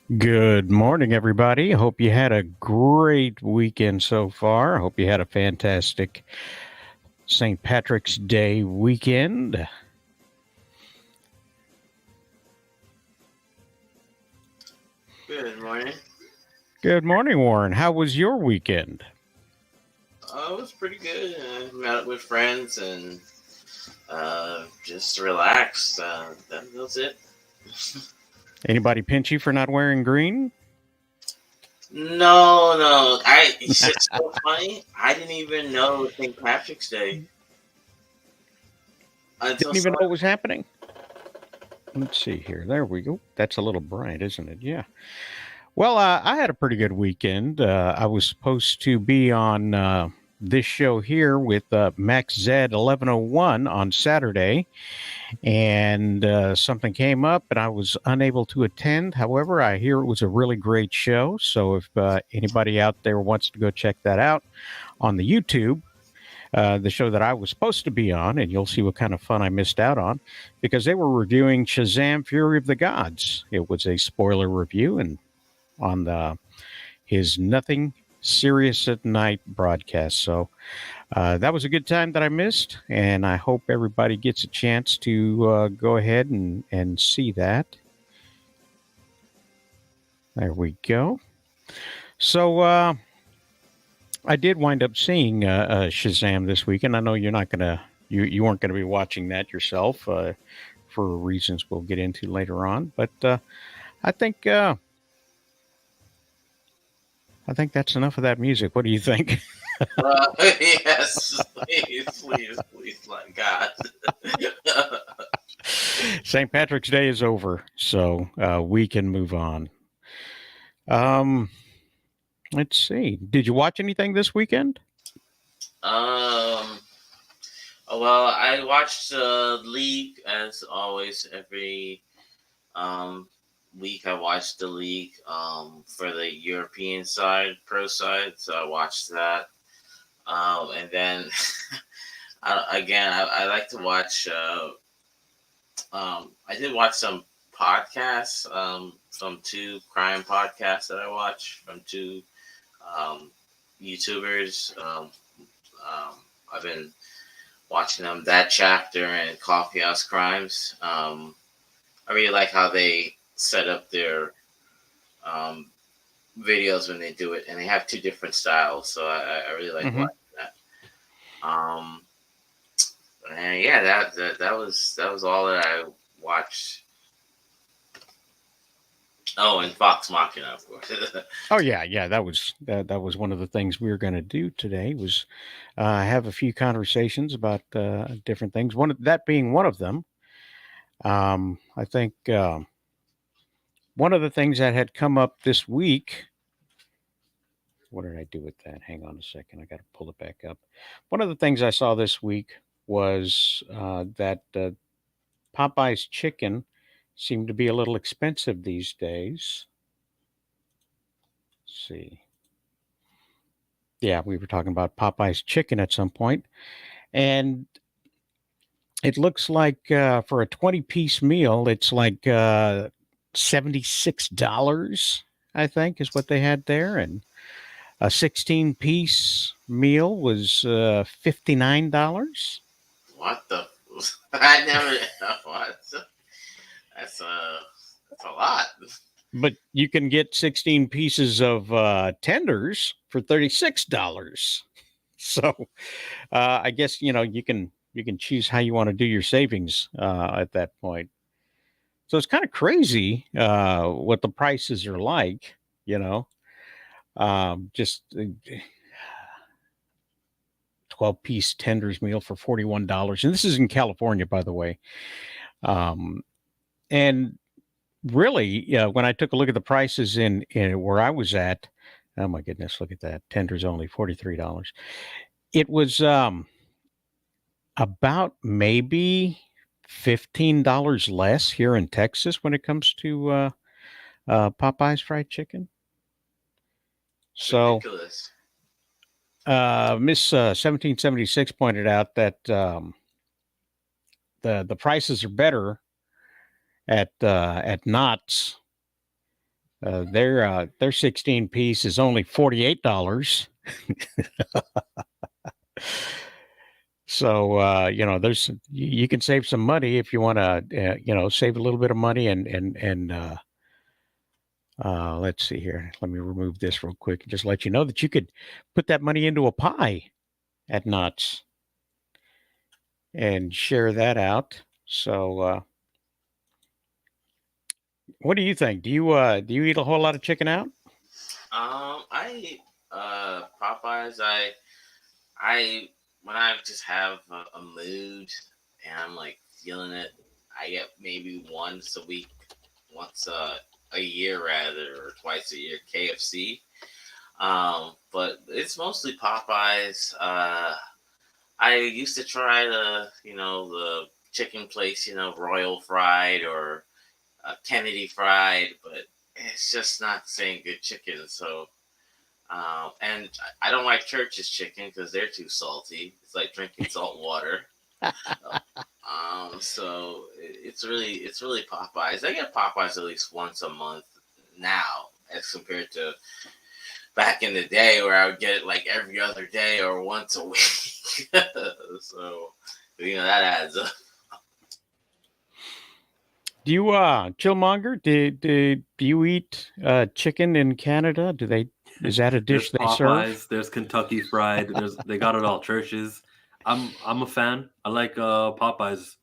Good morning, everybody. Hope you had a great weekend so far. Hope you had a fantastic St. Patrick's Day weekend. Good morning. Good morning, Warren. How was your weekend? It was pretty good. Met up with friends and just relaxed. That was it. Anybody pinch you for not wearing green? No. It's just so funny. I didn't even know it was St. Patrick's Day until Didn't even know someone. what was happening. Let's see here. There we go. That's a little bright, isn't it? Yeah. Well, I had a pretty good weekend. I was supposed to be on this show here with Max Z 1101 on Saturday, and something came up and I was unable to attend. However, I hear it was a really great show. So if anybody out there wants to go check that out on the YouTube, the show that I was supposed to be on, and you'll see what kind of fun I missed out on because they were reviewing Shazam Fury of the Gods. It was a spoiler review and on his Nothing Serious at Night broadcast. So that was a good time that I missed, and I hope everybody gets a chance to go ahead and see that. There we go. So I did wind up seeing Shazam this weekend. I know you're not gonna you weren't gonna be watching that yourself for reasons we'll get into later on, but I think uh, I think that's enough of that music. What do you think? Yes, please, my God. St. Patrick's Day is over, so we can move on. Um, let's see. Did you watch anything this weekend? um. Well, I watched League as always every um week. I watched the league for the European side, pro side. So I watched that. And then I like to watch. I did watch some podcasts from two crime podcasts that I watch from two um, YouTubers. I've been watching them, That Chapter and Coffee House Crimes. I really like how they set up their um, videos when they do it, and they have two different styles. So I really like Mm-hmm. watching that. Um, and yeah, that was all that I watched. Oh, and Vox Machina, of course. Oh yeah. That was one of the things we were going to do today was have a few conversations about different things. One of, that being one of them. I think one of the things that had come up this week. What did I do with that? Hang on a second. I got to pull it back up. One of the things I saw this week was that Popeye's chicken seemed to be a little expensive these days. Let's see. Yeah, we were talking about Popeye's chicken at some point, and it looks like for a 20-piece meal, it's like $76, I think, is what they had there, and a 16-piece meal was $59. What the? I never. What? That's that's a lot. But you can get 16 pieces of tenders for $36. So I guess you can choose how you want to do your savings at that point. So it's kind of crazy what the prices are like. You know, just 12-piece tenders meal for $41, and this is in California, by the way. Um, and really, when I took a look at the prices in where I was at, oh my goodness, look at that. Tenders only $43. It was about maybe $15 less here in Texas when it comes to Popeye's fried chicken. It's So ridiculous. Miss 1776 pointed out that the prices are better at Knott's Their 16 piece is only $48. So there's you can save some money if you want to save a little bit of money and let's see here. Let me remove this real quick and just let you know that you could put that money into a pie at Knott's and share that out. So what do you think? Do you eat a whole lot of chicken out? I eat Popeyes. I when I just have a mood and I'm like feeling it, I get maybe once a week, once a year rather, or twice a year KFC. But it's mostly Popeyes. I used to try the chicken place, Royal Fried or Kennedy Fried, but it's just not the same good chicken. So and I don't like Church's chicken because they're too salty. It's like drinking salt water. So it's really Popeyes. I get Popeyes at least once a month now, as compared to back in the day where I would get it like every other day or once a week. So that adds up. Do you Chillmonger? Do you eat chicken in Canada? Is that a dish There's they serve? Popeyes, there's Kentucky Fried, they got it all. Churches. I'm a fan. I like Popeyes,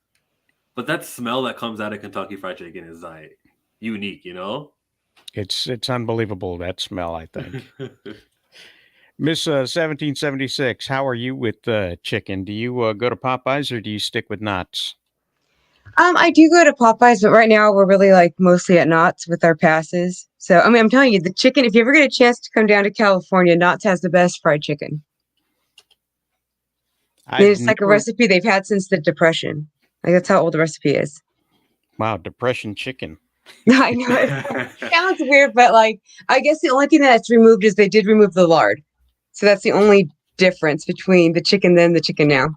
but that smell that comes out of Kentucky Fried Chicken is like unique, It's unbelievable, that smell, I think. Miss 1776, how are you with chicken? Do you go to Popeyes or do you stick with Knott's? I do go to Popeyes, but right now we're really like mostly at Knott's with our passes. So, I mean, I'm telling you, the chicken, if you ever get a chance to come down to California, Knott's has the best fried chicken. I've It's like a never. recipe they've had since the Depression. Like, that's how old the recipe is. Wow, depression chicken. I know it sounds weird, but like, I guess the only thing that's removed is they did remove the lard. So that's the only difference between the chicken then and the chicken now.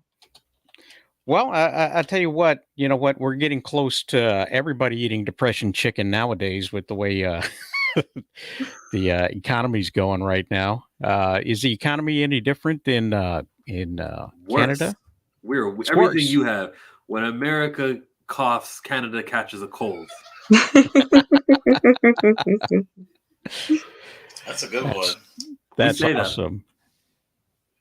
Well, I tell you what, we're getting close to everybody eating depression chicken nowadays with the way the economy's going right now. Is the economy any different in Worse. Canada? Everything worse. you have. When America coughs, Canada catches a cold. That's a good one. That's say that. awesome.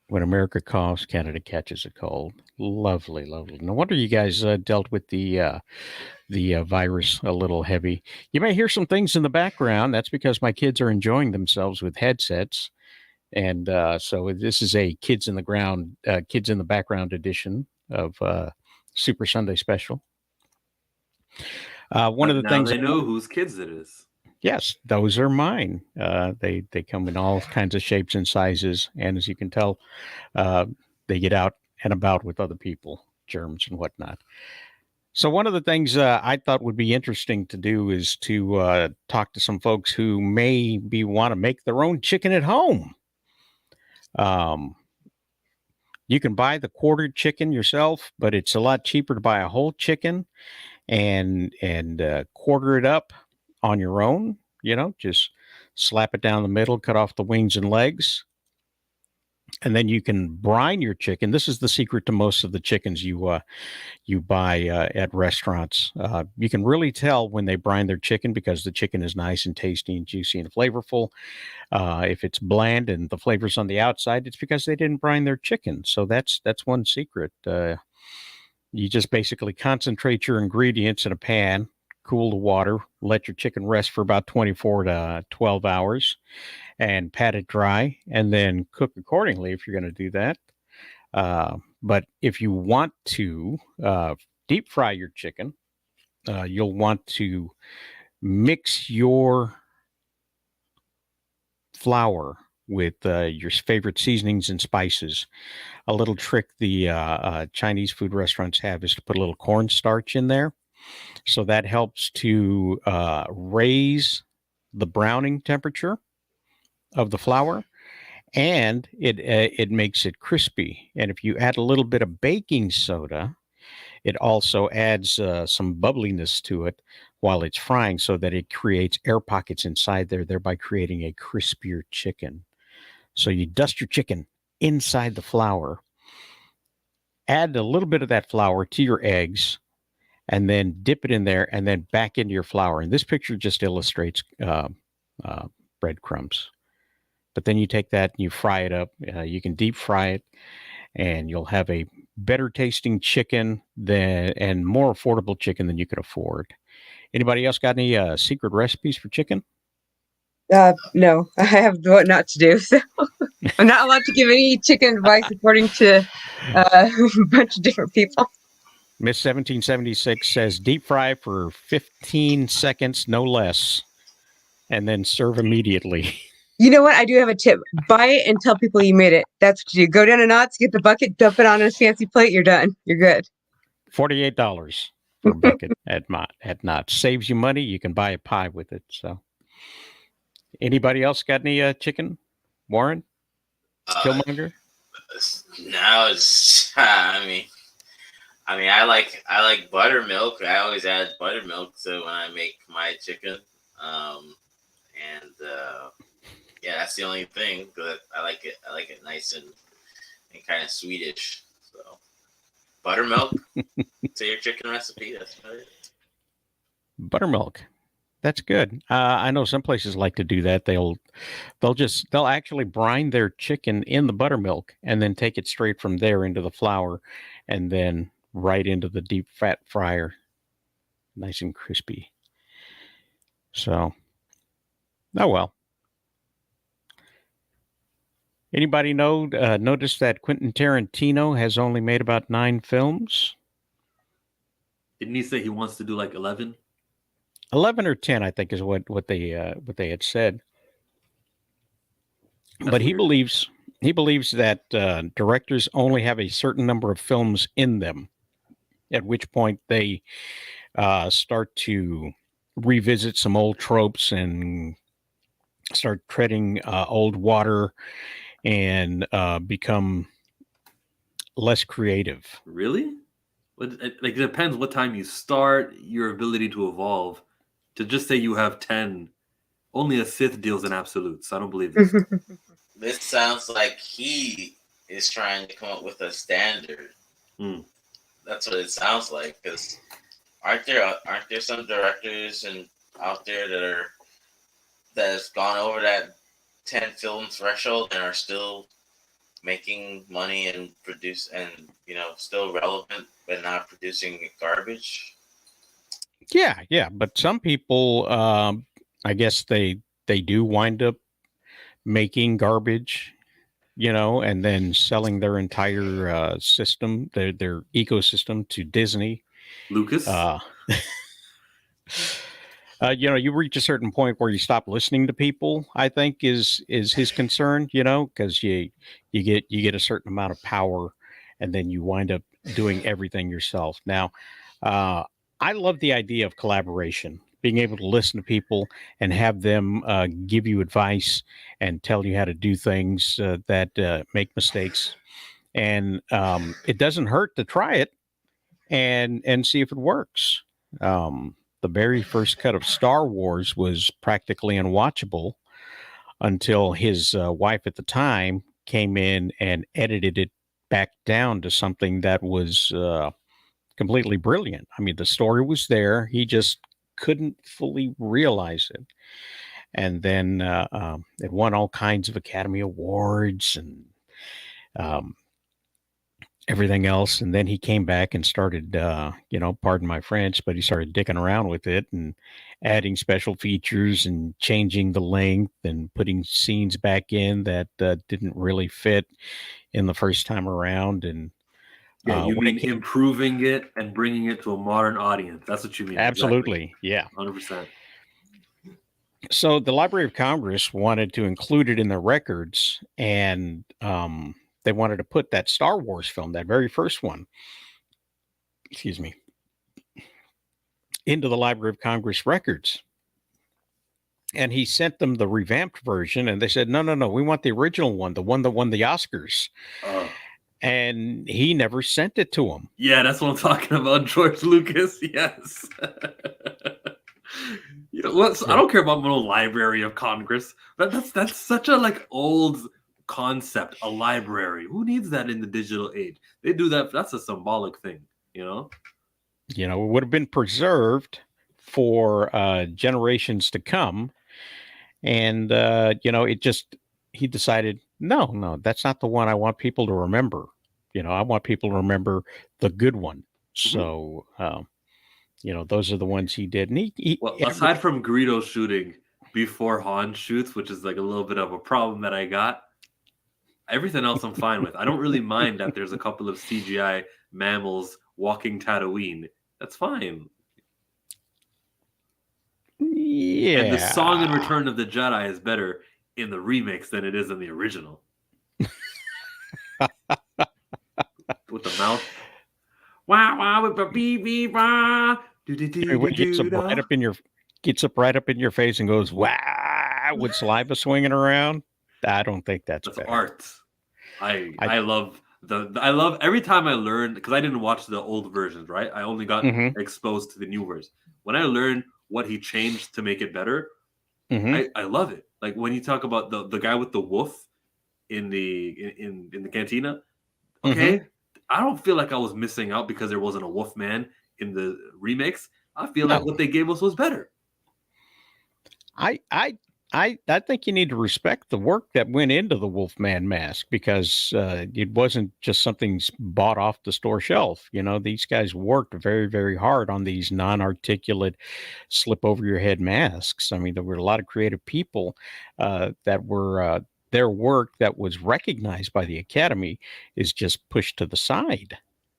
When America coughs, Canada catches a cold. Lovely, lovely. No wonder you guys dealt with the virus a little heavy. You may hear some things in the background. That's because my kids are enjoying themselves with headsets, and so this is a kids in the background edition of Super Sunday Special. One of the now things they know whose kids it is. Yes, those are mine. They come in all kinds of shapes and sizes, and as you can tell, they get out and about with other people, germs and whatnot. So one of the things I thought would be interesting to do is to talk to some folks who maybe want to make their own chicken at home. You can buy the quartered chicken yourself, but it's a lot cheaper to buy a whole chicken and quarter it up on your own. Just slap it down the middle, cut off the wings and legs, and then you can brine your chicken. This is the secret to most of the chickens you buy at restaurants. You can really tell when they brine their chicken because the chicken is nice and tasty and juicy and flavorful. If it's bland and the flavor's on the outside, it's because they didn't brine their chicken. So that's one secret. You just basically concentrate your ingredients in a pan, cool the water, let your chicken rest for about 24 to 12 hours, and pat it dry, and then cook accordingly if you're going to do that. But if you want to deep fry your chicken, you'll want to mix your flour with your favorite seasonings and spices. A little trick the Chinese food restaurants have is to put a little cornstarch in there. So that helps to raise the browning temperature of the flour, and it makes it crispy. And if you add a little bit of baking soda, it also adds some bubbliness to it while it's frying so that it creates air pockets inside there, thereby creating a crispier chicken. So you dust your chicken inside the flour, add a little bit of that flour to your eggs, and then dip it in there and then back into your flour. And this picture just illustrates breadcrumbs. But then you take that and you fry it up. You can deep fry it, and you'll have a better tasting chicken and more affordable chicken than you could afford. Anybody else got any secret recipes for chicken? No, I have what not to do. So I'm not allowed to give any chicken advice according to a bunch of different people. Miss 1776 says deep fry for 15 seconds, no less, and then serve immediately. You know what? I do have a tip. Buy it and tell people you made it. That's what you do. Go down to Knott's, get the bucket, dump it on a fancy plate. You're done. You're good. $48 for a bucket at Knott's. Saves you money. You can buy a pie with it. So, anybody else got any chicken? Warren? Killmonger? No, it's I like buttermilk. I always add buttermilk so when I make my chicken. Yeah, that's the only thing. But I like it nice and kind of sweetish. So buttermilk to your chicken recipe. That's about it. Buttermilk. That's good. I know some places like to do that. They'll actually brine their chicken in the buttermilk and then take it straight from there into the flour and then right into the deep fat fryer. Nice and crispy. So, oh well. Anybody notice that Quentin Tarantino has only made about 9 films? Didn't he say he wants to do like 11? 11 or 10, I think, is what they had said. That's but weird. he believes that directors only have a certain number of films in them, at which point they start to revisit some old tropes and start treading old water and become less creative. Really? It depends what time you start, your ability to evolve. To just say you have 10, only a Sith deals in absolutes. I don't believe this. This sounds like he is trying to come up with a standard. That's what it sounds like. Because aren't there some directors out there that has gone over that 10 film threshold and are still making money and produce and still relevant but not producing garbage? Yeah, but some people, I guess they do wind up making garbage, and then selling their entire system, their ecosystem to Disney. Lucas? You reach a certain point where you stop listening to people, I think is his concern, because you get a certain amount of power and then you wind up doing everything yourself. Now, I love the idea of collaboration, being able to listen to people and have them give you advice and tell you how to do things that make mistakes. And it doesn't hurt to try it and see if it works. The very first cut of Star Wars was practically unwatchable until his wife at the time came in and edited it back down to something that was completely brilliant. I mean, the story was there. He just couldn't fully realize it. And then it won all kinds of Academy Awards and everything else. And then he came back and started, pardon my French, but he started dicking around with it and adding special features and changing the length and putting scenes back in that didn't really fit in the first time around. And yeah, you mean improving it and bringing it to a modern audience. That's what you mean. Absolutely. Exactly. Yeah. 100%. So the Library of Congress wanted to include it in the records, and they wanted to put that Star Wars film, that very first one, into the Library of Congress records. And he sent them the revamped version, and they said, no, we want the original one, the one that won the Oscars. and he never sent it to him. Yeah, that's what I'm talking about, George Lucas. Yes. You know what? I don't care about no Library of Congress. That's such a like old concept. A library. Who needs that in the digital age? They do that. That's a symbolic thing. You know. You know, it would have been preserved for generations to come. And, you know, he decided, no, that's not the one I want people to remember. You know, I want people to remember the good one. So, you know, those are the ones he did. And well, aside from Greedo shooting before Han shoots, which is like a little bit of a problem that I got, everything else I'm fine with. I don't really mind that there's a couple of CGI mammals walking Tatooine. That's fine. Yeah. And the song in Return of the Jedi is better in the remix than it is in the original. With the mouth. Wah wah with a bee bee wah. Gets up right up in your face and goes wah with saliva swinging around. I don't think that's better. Art. I love I love every time I learned, because I didn't watch the old versions, right? I only got exposed to the new version. When I learned what he changed to make it better, I love it. Like when you talk about the guy with the wolf in the cantina, okay, I don't feel like I was missing out because there wasn't a wolf man in the remakes. I feel like what they gave us was better. I think you need to respect the work that went into the Wolfman mask, because it wasn't just something bought off the store shelf. You know, these guys worked very, very hard on these non-articulate slip over your head masks. I mean, there were a lot of creative people that were their work that was recognized by the Academy is just pushed to the side.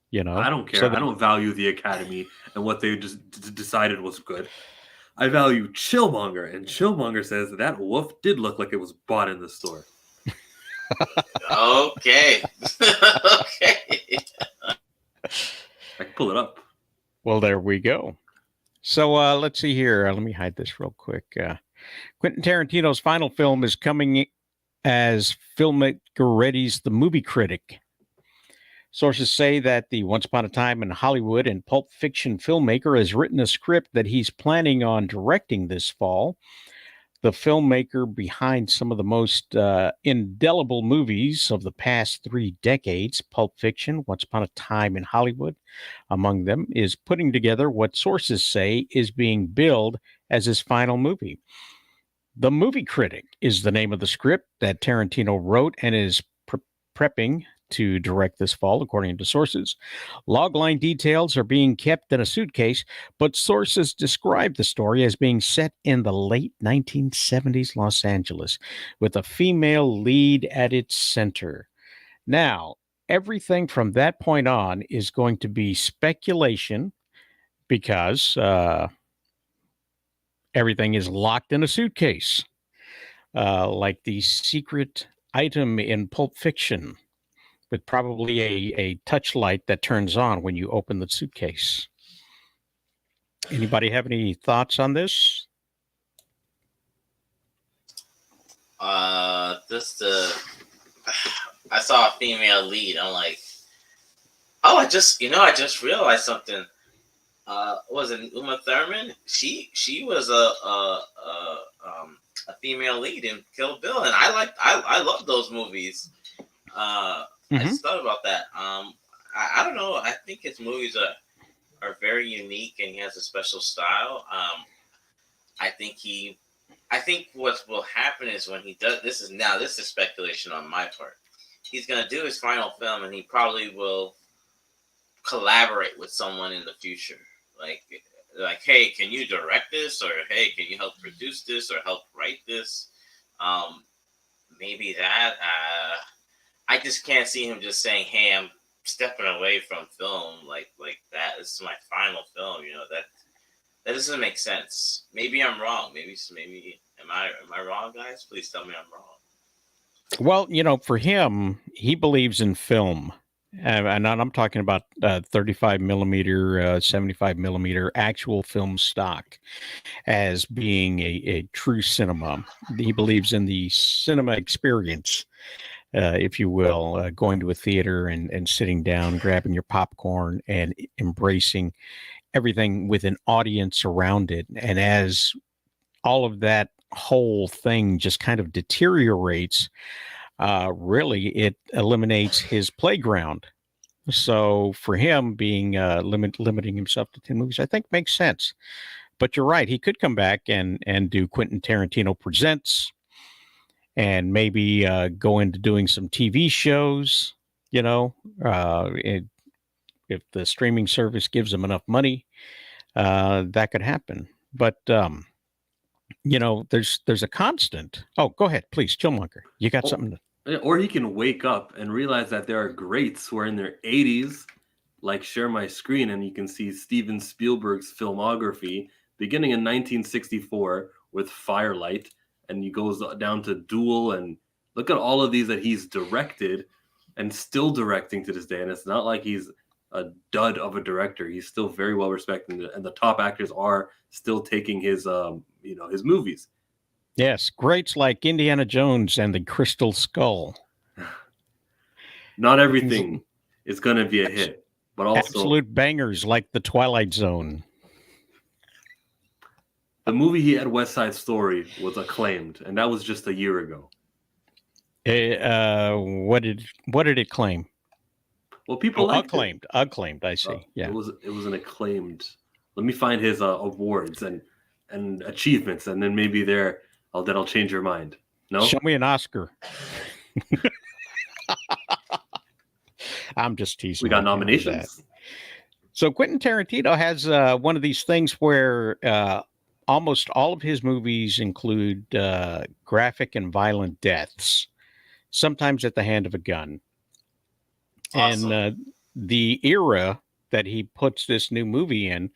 You know, I don't care. I don't value the Academy and what they just decided was good. I value Chillmonger, and Chillmonger says that wolf did look like it was bought in the store. Okay. Okay. I can pull it up. Well, there we go. So let's see here. Let me hide this real quick. Quentin Tarantino's final film is coming as filmmaker readies the movie Critic. Sources say that the Once Upon a Time in Hollywood and Pulp Fiction filmmaker has written a script that he's planning on directing this fall. The filmmaker behind some of the most indelible movies of the past 3 decades, Pulp Fiction, Once Upon a Time in Hollywood, among them, is putting together what sources say is being billed as his final movie. The Movie Critic is the name of the script that Tarantino wrote and is prepping to direct this fall, according to sources. Logline details are being kept in a suitcase, but sources describe the story as being set in the late 1970s Los Angeles, with a female lead at its center. Now, everything from that point on is going to be speculation, because everything is locked in a suitcase, like the secret item in Pulp Fiction, with probably a touch light that turns on when you open the suitcase. Anybody have any thoughts on this? I saw a female lead. I'm like, oh, I just realized something. Was it Uma Thurman? She was a female lead in Kill Bill, and I love those movies. I just thought about that. I don't know. I think his movies are very unique, and he has a special style. I think what will happen is when he does this is speculation on my part. He's gonna do his final film, and he probably will collaborate with someone in the future. Like, hey, can you direct this? Or hey, can you help produce this or help write this? Maybe that. I just can't see him just saying, "Hey, I'm stepping away from film like that. This is my final film." You know, that doesn't make sense. Maybe I'm wrong. Maybe am I wrong, guys? Please tell me I'm wrong. Well, you know, for him, he believes in film. And I'm talking about 35 millimeter, 75 millimeter actual film stock as being a true cinema. He believes in the cinema experience. if you will, going to a theater and sitting down, grabbing your popcorn and embracing everything with an audience around it. And as all of that whole thing just kind of deteriorates, really it eliminates his playground. So for him being limiting himself to 10 movies, I think makes sense. But you're right. He could come back and do Quentin Tarantino Presents and maybe go into doing some TV shows, you know, if the streaming service gives him enough money, that could happen. But, you know, there's a constant. Oh, go ahead, please, Chillmonger. You got something to... Or he can wake up and realize that there are greats who are in their 80s, like share my screen, and you can see Steven Spielberg's filmography beginning in 1964 with Firelight, and he goes down to Duel, and look at all of these that he's directed and still directing to this day. And it's not like he's a dud of a director. He's still very well respected, and the top actors are still taking his his movies. Yes, greats like Indiana Jones and the Crystal Skull. Not everything is going to be a hit, but also absolute bangers like The Twilight Zone. The movie he had, West Side Story, was acclaimed, and that was just a year ago. What did it claim? Well, people liked acclaimed. It. Acclaimed. I see. Yeah, it was an acclaimed. Let me find his awards and achievements, and then maybe that'll change your mind. No, show me an Oscar. I'm just teasing. We got nominations. So Quentin Tarantino has one of these things where almost all of his movies include graphic and violent deaths, sometimes at the hand of a gun. Awesome. And the era that he puts this new movie in,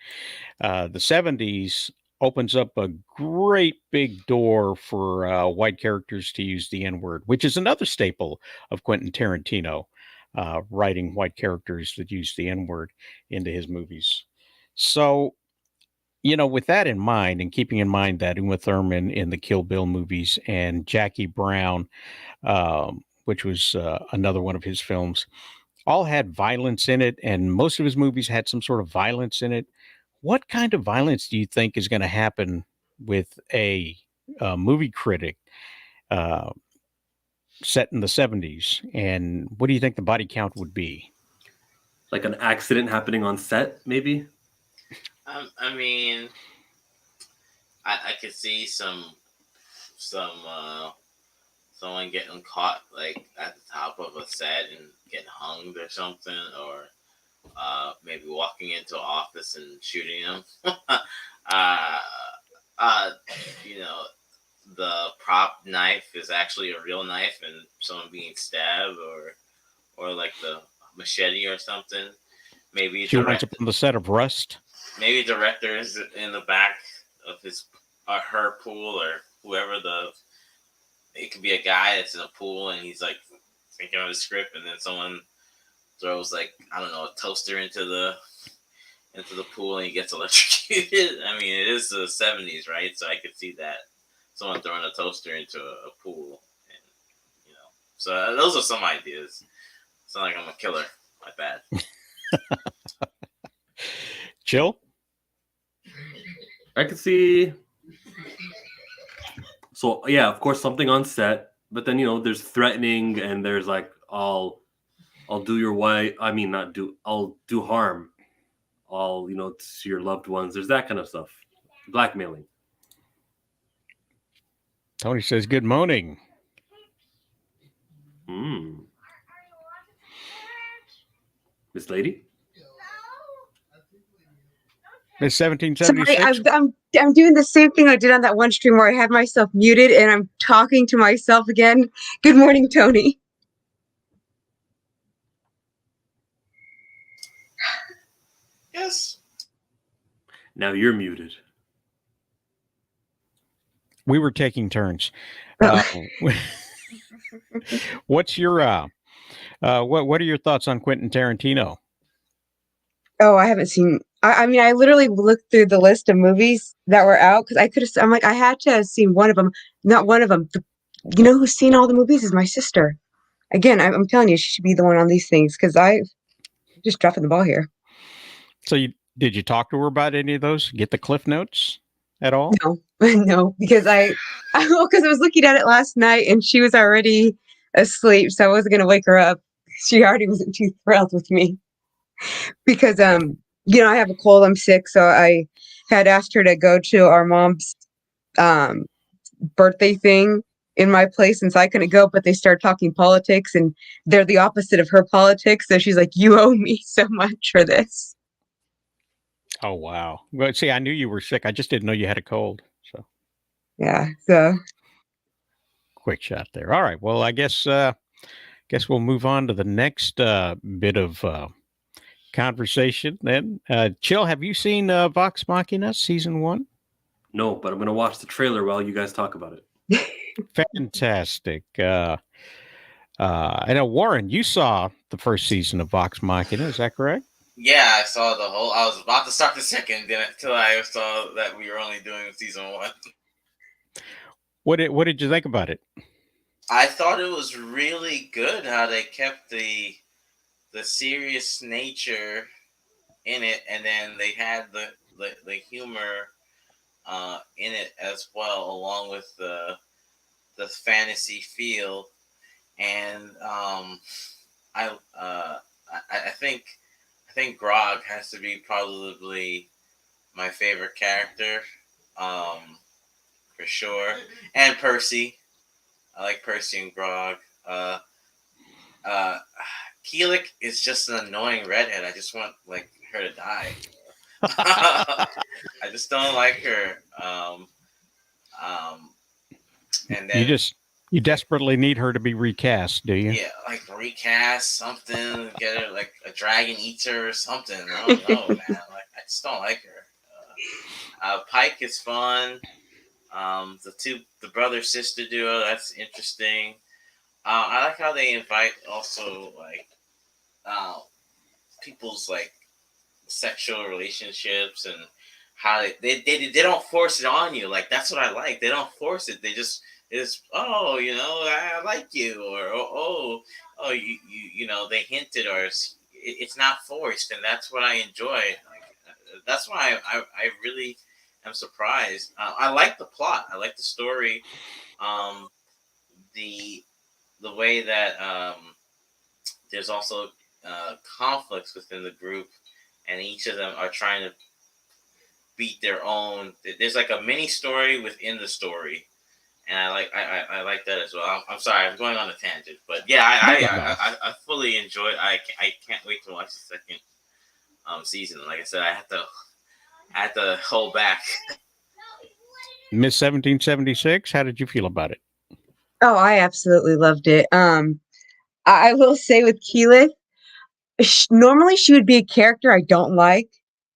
the 70s, opens up a great big door for white characters to use the N-word, which is another staple of Quentin Tarantino, writing white characters that use the N-word into his movies. So, you know, with that in mind, and keeping in mind that Uma Thurman in the Kill Bill movies and Jackie Brown, which was another one of his films, all had violence in it, and most of his movies had some sort of violence in it. What kind of violence do you think is going to happen with a movie Critic set in the 70s? And what do you think the body count would be? Like an accident happening on set, maybe? I mean, I could see someone getting caught like at the top of a set and getting hung or something, or maybe walking into an office and shooting them. You know, the prop knife is actually a real knife and someone being stabbed, or like the machete or something. Maybe she winds up on the set of Rust. Maybe director is in the back of his or her pool, or whoever it could be a guy that's in a pool and he's like thinking of the script, and then someone throws like, I don't know, a toaster into the pool and he gets electrocuted. I mean, it is the 70s, right? So I could see that, someone throwing a toaster into a pool, and you know. So those are some ideas. It's not like I'm a killer. My bad. Chill. I could see. So yeah, of course, something on set, but then there's threatening, and there's like I'll do your way. I mean, I'll do harm. To your loved ones. There's that kind of stuff. Blackmailing. Tony says, "Good morning." Miss Lady? Miss 1776? I'm doing the same thing I did on that one stream where I had myself muted and I'm talking to myself again. Good morning, Tony. Yes. Now you're muted. We were taking turns. What's your what are your thoughts on Quentin Tarantino? Oh, I haven't seen. I mean, I literally looked through the list of movies that were out because I could have. I'm like, I had to have seen one of them. Not one of them. You know who's seen all the movies is my sister. again, I'm telling you, she should be the one on these things because I just dropping the ball here. So did you talk to her about any of those? Get the cliff notes at all? No, no, because because I was looking at it last night and she was already asleep, so I wasn't gonna wake her up. She already wasn't too thrilled with me because I have a cold, I'm sick, so I had asked her to go to our mom's um birthday thing in my place since I couldn't go, but they started talking politics and they're the opposite of her politics. So she's like, "You owe me so much for this." Oh, wow. Well, see, I knew you were sick. I just didn't know you had a cold. So Yeah, so quick shot there. All right. Well, I guess we'll move on to the next bit of conversation then. Chill, have you seen Vox Machina season 1? No, but I'm gonna watch the trailer while you guys talk about it. Fantastic. I know, Warren, you saw the first season of Vox Machina. Is that correct? Yeah, I saw the whole. I was about to start the second, until I saw that we were only doing season 1. What did you think about it? I thought it was really good how they kept the serious nature in it, and then they had the humor in it as well, along with the fantasy feel. And I think Grog has to be probably my favorite character, for sure, and Percy. I like Percy and Grog. Keelik is just an annoying redhead. I just want her to die. I just don't like her. And then you desperately need her to be recast, do you? Yeah, recast something, get her a dragon eater or something. I don't know, man. I just don't like her. Pike is fun. The brother sister duo, that's interesting. I like how they invite also people's sexual relationships, and how they don't force it on you. That's what I like. They don't force it. They just oh, I like you, or you they hinted, or it's not forced, and that's what I enjoy. That's why I really am surprised. I like the plot. I like the story. The way that there's also conflicts within the group, and each of them are trying to beat their own. There's a mini story within the story, and I like that as well. I'm sorry, I'm going on a tangent, but yeah, I fully enjoy it. I can't wait to watch the second season. Like I said, I had to hold back. Miss 1776, how did you feel about it? Oh, I absolutely loved it. I will say with Keelik, normally she would be a character I don't like,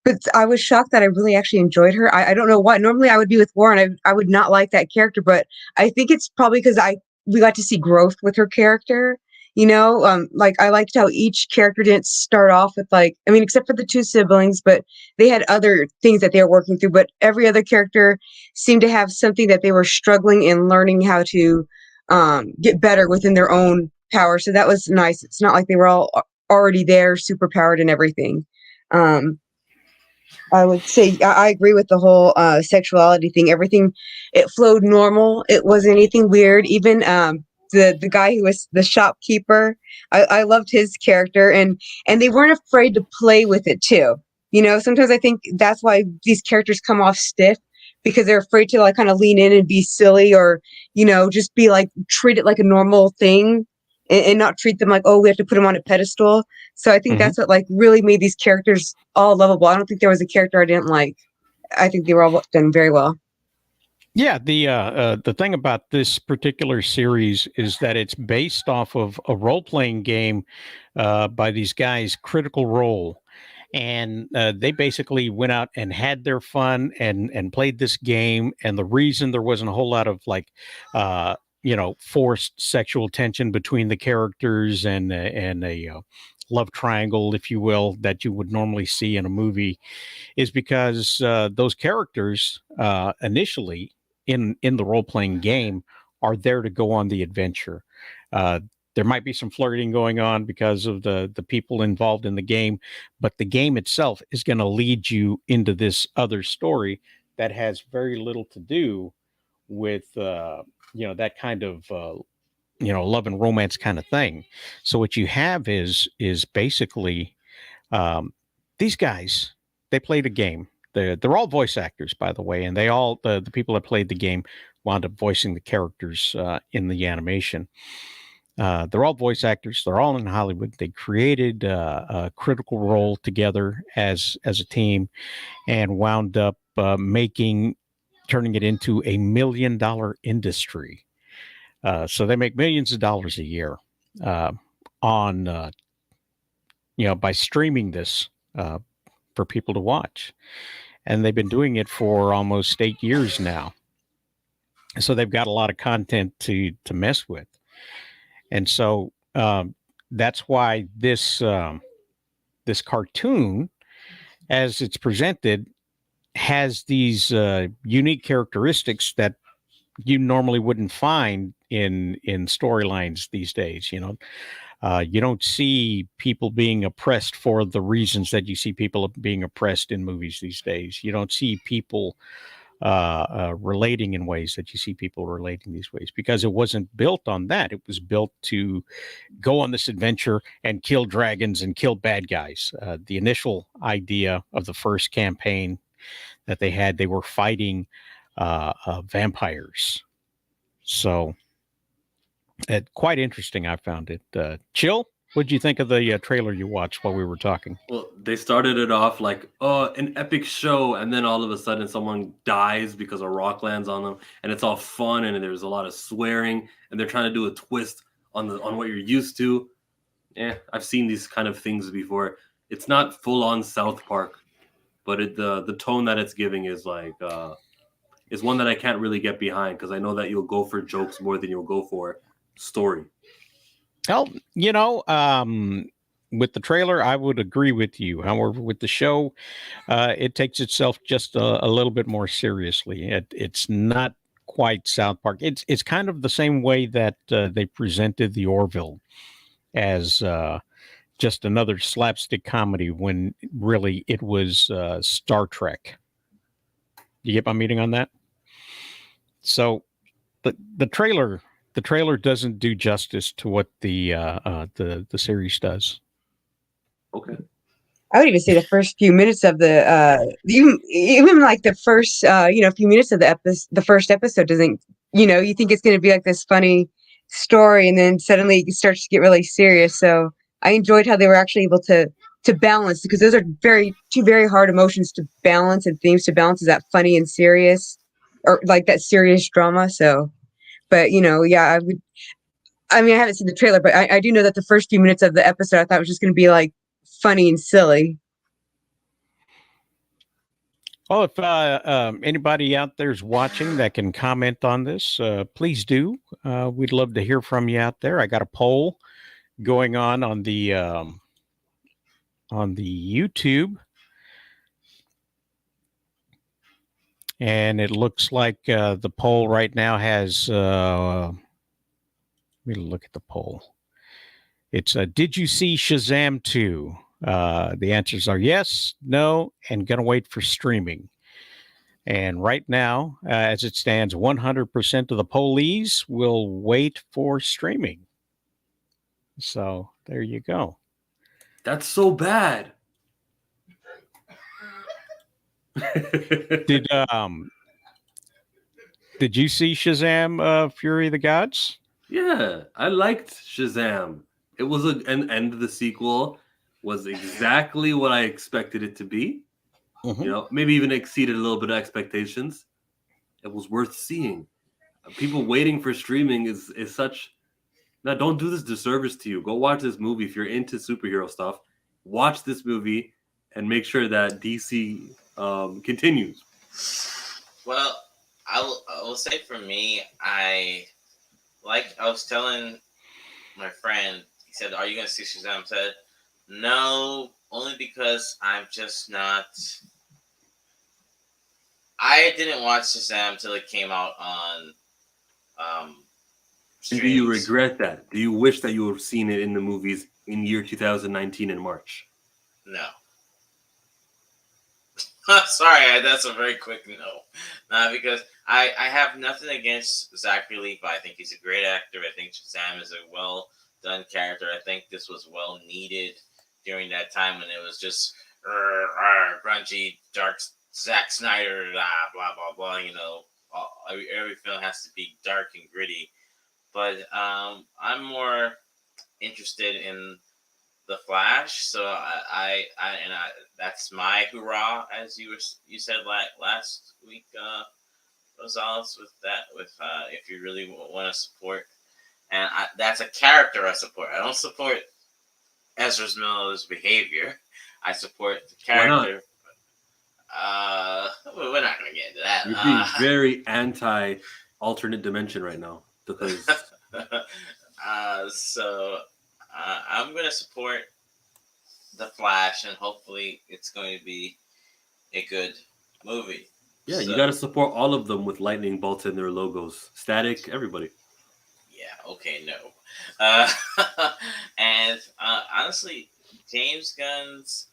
but I was shocked that I really actually enjoyed her. I don't know why. Normally I would be with Warren. I would not like that character, but I think it's probably because we got to see growth with her character. I liked how each character didn't start off with except for the two siblings, but they had other things that they were working through. But every other character seemed to have something that they were struggling and learning how to get better within their own power. So that was nice. It's not like they were all already there, super powered and everything. I would say I agree with the whole sexuality thing. Everything, it flowed normal. It wasn't anything weird. Even the guy who was the shopkeeper, I loved his character, and they weren't afraid to play with it too. Sometimes I think that's why these characters come off stiff, because they're afraid to kind of lean in and be silly, or just be treat it like a normal thing, and not treat them like, oh, we have to put them on a pedestal. So I think that's what really made these characters all lovable. I don't think there was a character I didn't like. I think they were all done very well. Yeah, the thing about this particular series is that it's based off of a role-playing game by these guys, Critical Role. And they basically went out and had their fun and played this game. And the reason there wasn't a whole lot of forced sexual tension between the characters and a love triangle, if you will, that you would normally see in a movie, is because those characters initially in the role playing game are there to go on the adventure. there might be some flirting going on because of the people involved in the game, but the game itself is going to lead you into this other story that has very little to do with that kind of love and romance kind of thing. So what you have is basically these guys, they played a game. They're all voice actors, by the way, and they all the people that played the game wound up voicing the characters in the animation. They're all voice actors. They're all in Hollywood. They created a Critical Role together as a team, and wound up turning it into $1 million industry. So they make millions of dollars a year on by streaming this for people to watch, and they've been doing it for almost 8 years now. So they've got a lot of content to mess with, and so that's why this cartoon, as it's presented, has these unique characteristics that you normally wouldn't find in storylines these days. You don't see people being oppressed for the reasons that you see people being oppressed in movies these days. You don't see people relating in ways that you see people relating these ways, because it wasn't built on that. It was built to go on this adventure and kill dragons and kill bad guys. The initial idea of the first campaign that they were fighting vampires. So quite interesting. I found it. Chill, what did you think of the trailer you watched while we were talking? Well, they started it off like, oh, an epic show, and then all of a sudden someone dies because a rock lands on them, and it's all fun, and there's a lot of swearing, and they're trying to do a twist on what you're used to. I've seen these kind of things before. It's not full on South Park, but the tone that it's giving is like is one that I can't really get behind, because I know that you'll go for jokes more than you'll go for story. Well, with the trailer, I would agree with you. However, with the show, it takes itself just a little bit more seriously. It's not quite South Park. It's kind of the same way that they presented the Orville as just another slapstick comedy, when really it was Star Trek. You get my meaning on that? So the trailer doesn't do justice to what the series does. Okay. I would even say the first few minutes of the even like the first few minutes of the first episode doesn't, you think it's going to be like this funny story, and then suddenly it starts to get really serious. So I enjoyed how they were actually able to balance, because those are two very hard emotions to balance, and themes to balance, is that funny and serious, or like that serious drama. So, but yeah, I haven't seen the trailer, but I do know that the first few minutes of the episode I thought was just going to be like funny and silly. Well, if anybody out there is watching that can comment on this, please do. We'd love to hear from you out there. I got a poll going on the YouTube, and it looks like the poll right now has. Let me look at the poll. It's did you see Shazam 2? The answers are yes, no, and gonna wait for streaming. And right now, as it stands, 100% of the pollees will wait for streaming. So there you go. That's so bad. Did you see Shazam Fury of the Gods? Yeah, I liked Shazam. It was an end of the sequel was exactly what I expected it to be. Mm-hmm. Maybe even exceeded a little bit of expectations. It was worth seeing. People waiting for streaming is such. Now, don't do this disservice to you. Go watch this movie if you're into superhero stuff. Watch this movie and make sure that DC continues. Well, I will say for me, I was telling my friend, he said, "Are you going to see Shazam?" I said, "No, only because I'm just not." I didn't watch Shazam till it came out on And do you regret that? Do you wish that you would have seen it in the movies in year 2019 in March? No. Sorry, that's a very quick no. Because I have nothing against Zachary Levi. I think he's a great actor. I think Shazam is a well done character. I think this was well needed during that time when it was just grungy, dark Zack Snyder, blah blah blah. You know, every film has to be dark and gritty. But I'm more interested in the Flash, so I that's my hurrah, as you said last week, Rosales, with that. With if you really want to support, and that's a character I support. I don't support Ezra Miller's behavior. I support the character. We're not going to get into that. You're being very anti alternate dimension right now because. So I'm going to support the Flash, and hopefully it's going to be a good movie. Yeah, you got to support all of them with lightning bolts in their logos. Static, everybody. Yeah. Okay. No. And honestly, James Gunn's.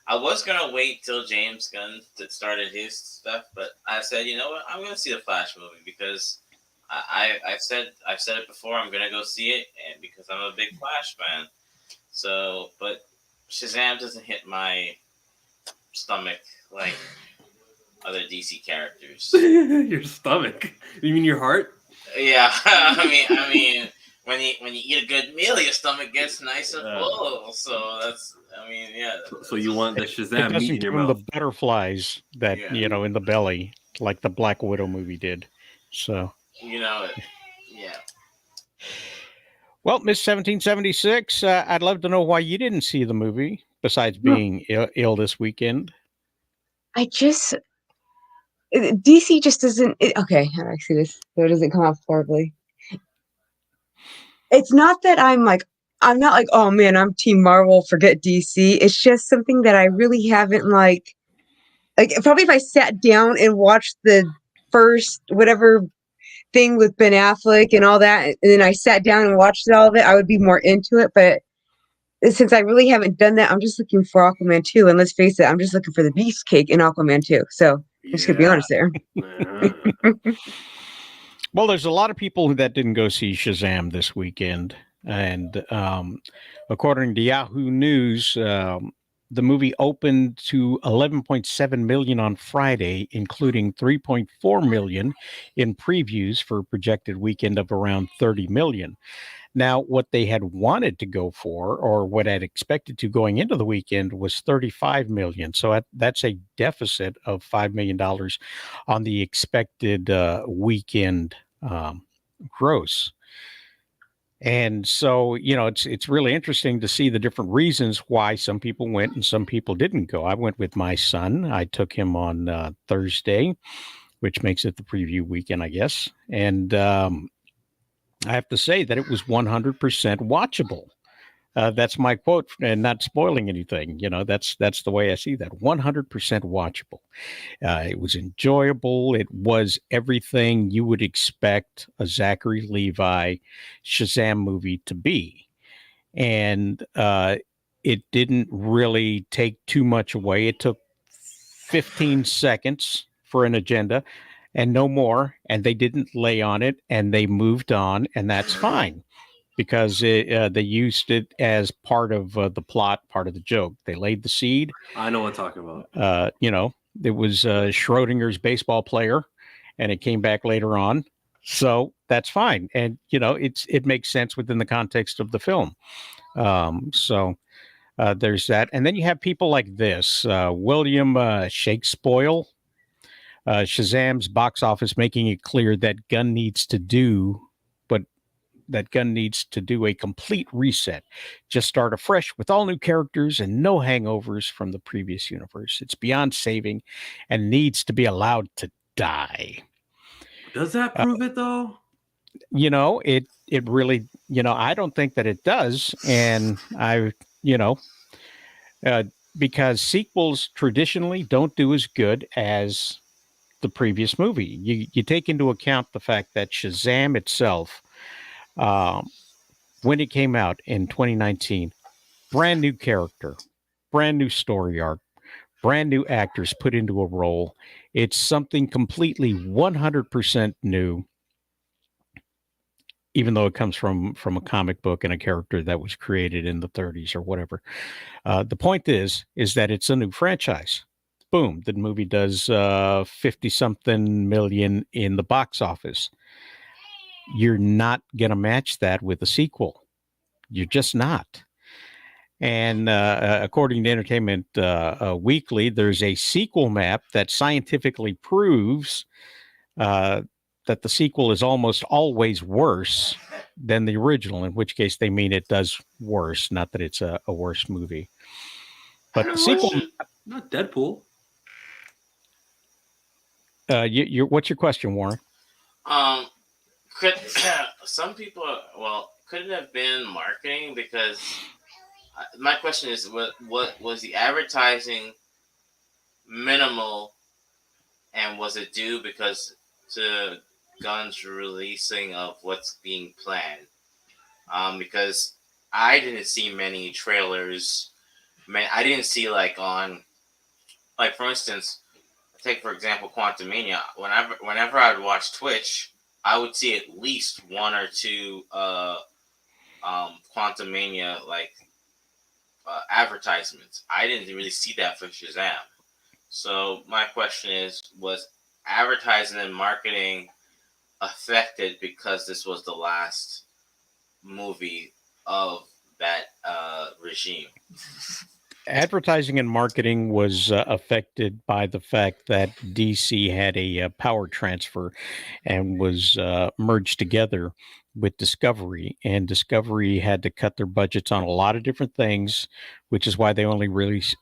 I was gonna wait till James Gunn started his stuff, but I said, you know what, I'm gonna see the Flash movie because I've said it before. I'm gonna go see it, and because I'm a big Flash fan. So, but Shazam doesn't hit my stomach like other DC characters. Your stomach? You mean your heart? Yeah, I mean, when you eat a good meal, your stomach gets nice and full. So that's, yeah. So you want the Shazam meat in your mouth? The butterflies that in the belly, like the Black Widow movie did. So yeah. Well, Miss 1776, I'd love to know why you didn't see the movie besides being ill this weekend. DC just doesn't. Okay, I see this. So it doesn't come off horribly. It's not that I'm not like, oh man, I'm Team Marvel, forget DC. It's just something that I really haven't like probably if I sat down and watched the first whatever thing with Ben Affleck and all that, and then I sat down and watched all of it, I would be more into it. But since I really haven't done that, I'm just looking for Aquaman 2. And let's face it, I'm just looking for the beast cake in Aquaman 2. So I'm just going to be honest there. Well, there's a lot of people that didn't go see Shazam this weekend. And according to Yahoo News, the movie opened to 11.7 million on Friday, including 3.4 million in previews for a projected weekend of around 30 million. Now, what they had wanted to go for, or what had expected to going into the weekend, was 35 million. So that's a deficit of $5 million on the expected weekend gross. And so, it's really interesting to see the different reasons why some people went and some people didn't go. I went with my son. I took him on Thursday, which makes it the preview weekend, I guess. And I have to say that it was 100% watchable. That's my quote, and not spoiling anything. That's the way I see that. 100% watchable. It was enjoyable. It was everything you would expect a Zachary Levi Shazam movie to be. And it didn't really take too much away. It took 15 seconds for an agenda and no more, and they didn't lay on it, and they moved on, and that's fine because they used it as part of the plot, part of the joke. They laid the seed. I know what I'm talking about. It was Schrodinger's baseball player, and it came back later on, so that's fine, and it makes sense within the context of the film. So there's that, and then you have people like this, William Shakespeare. Shazam's box office making it clear that Gunn needs to do a complete reset. Just start afresh with all new characters and no hangovers from the previous universe. It's beyond saving and needs to be allowed to die. Does that prove it though? It really, I don't think that it does. And because sequels traditionally don't do as good as the previous movie. You take into account the fact that Shazam itself When it came out in 2019, brand new character, brand new story arc, brand new actors put into a role. It's something completely 100% new, even though it comes from a comic book and a character that was created in the 30s or whatever. The point is that it's a new franchise. Boom, the movie does 50 something million in the box office. You're not going to match that with a sequel. You're just not. And according to Entertainment Weekly, there's a sequel map that scientifically proves that the sequel is almost always worse than the original, in which case they mean it does worse, not that it's a worse movie. But the sequel, not Deadpool. What's your question, Warren? Could some people? Well, could it have been marketing? Because my question is, what was the advertising minimal, and was it due because to Gunn's releasing of what's being planned? Because I didn't see many trailers. Man, I didn't see like for instance, take for example Quantumania. Whenever I'd watch Twitch, I would see at least one or two Quantumania advertisements. I didn't really see that for Shazam. So my question is, was advertising and marketing affected because this was the last movie of that regime? Advertising and marketing was affected by the fact that DC had a power transfer and was merged together with Discovery, and Discovery had to cut their budgets on a lot of different things, which is why they only release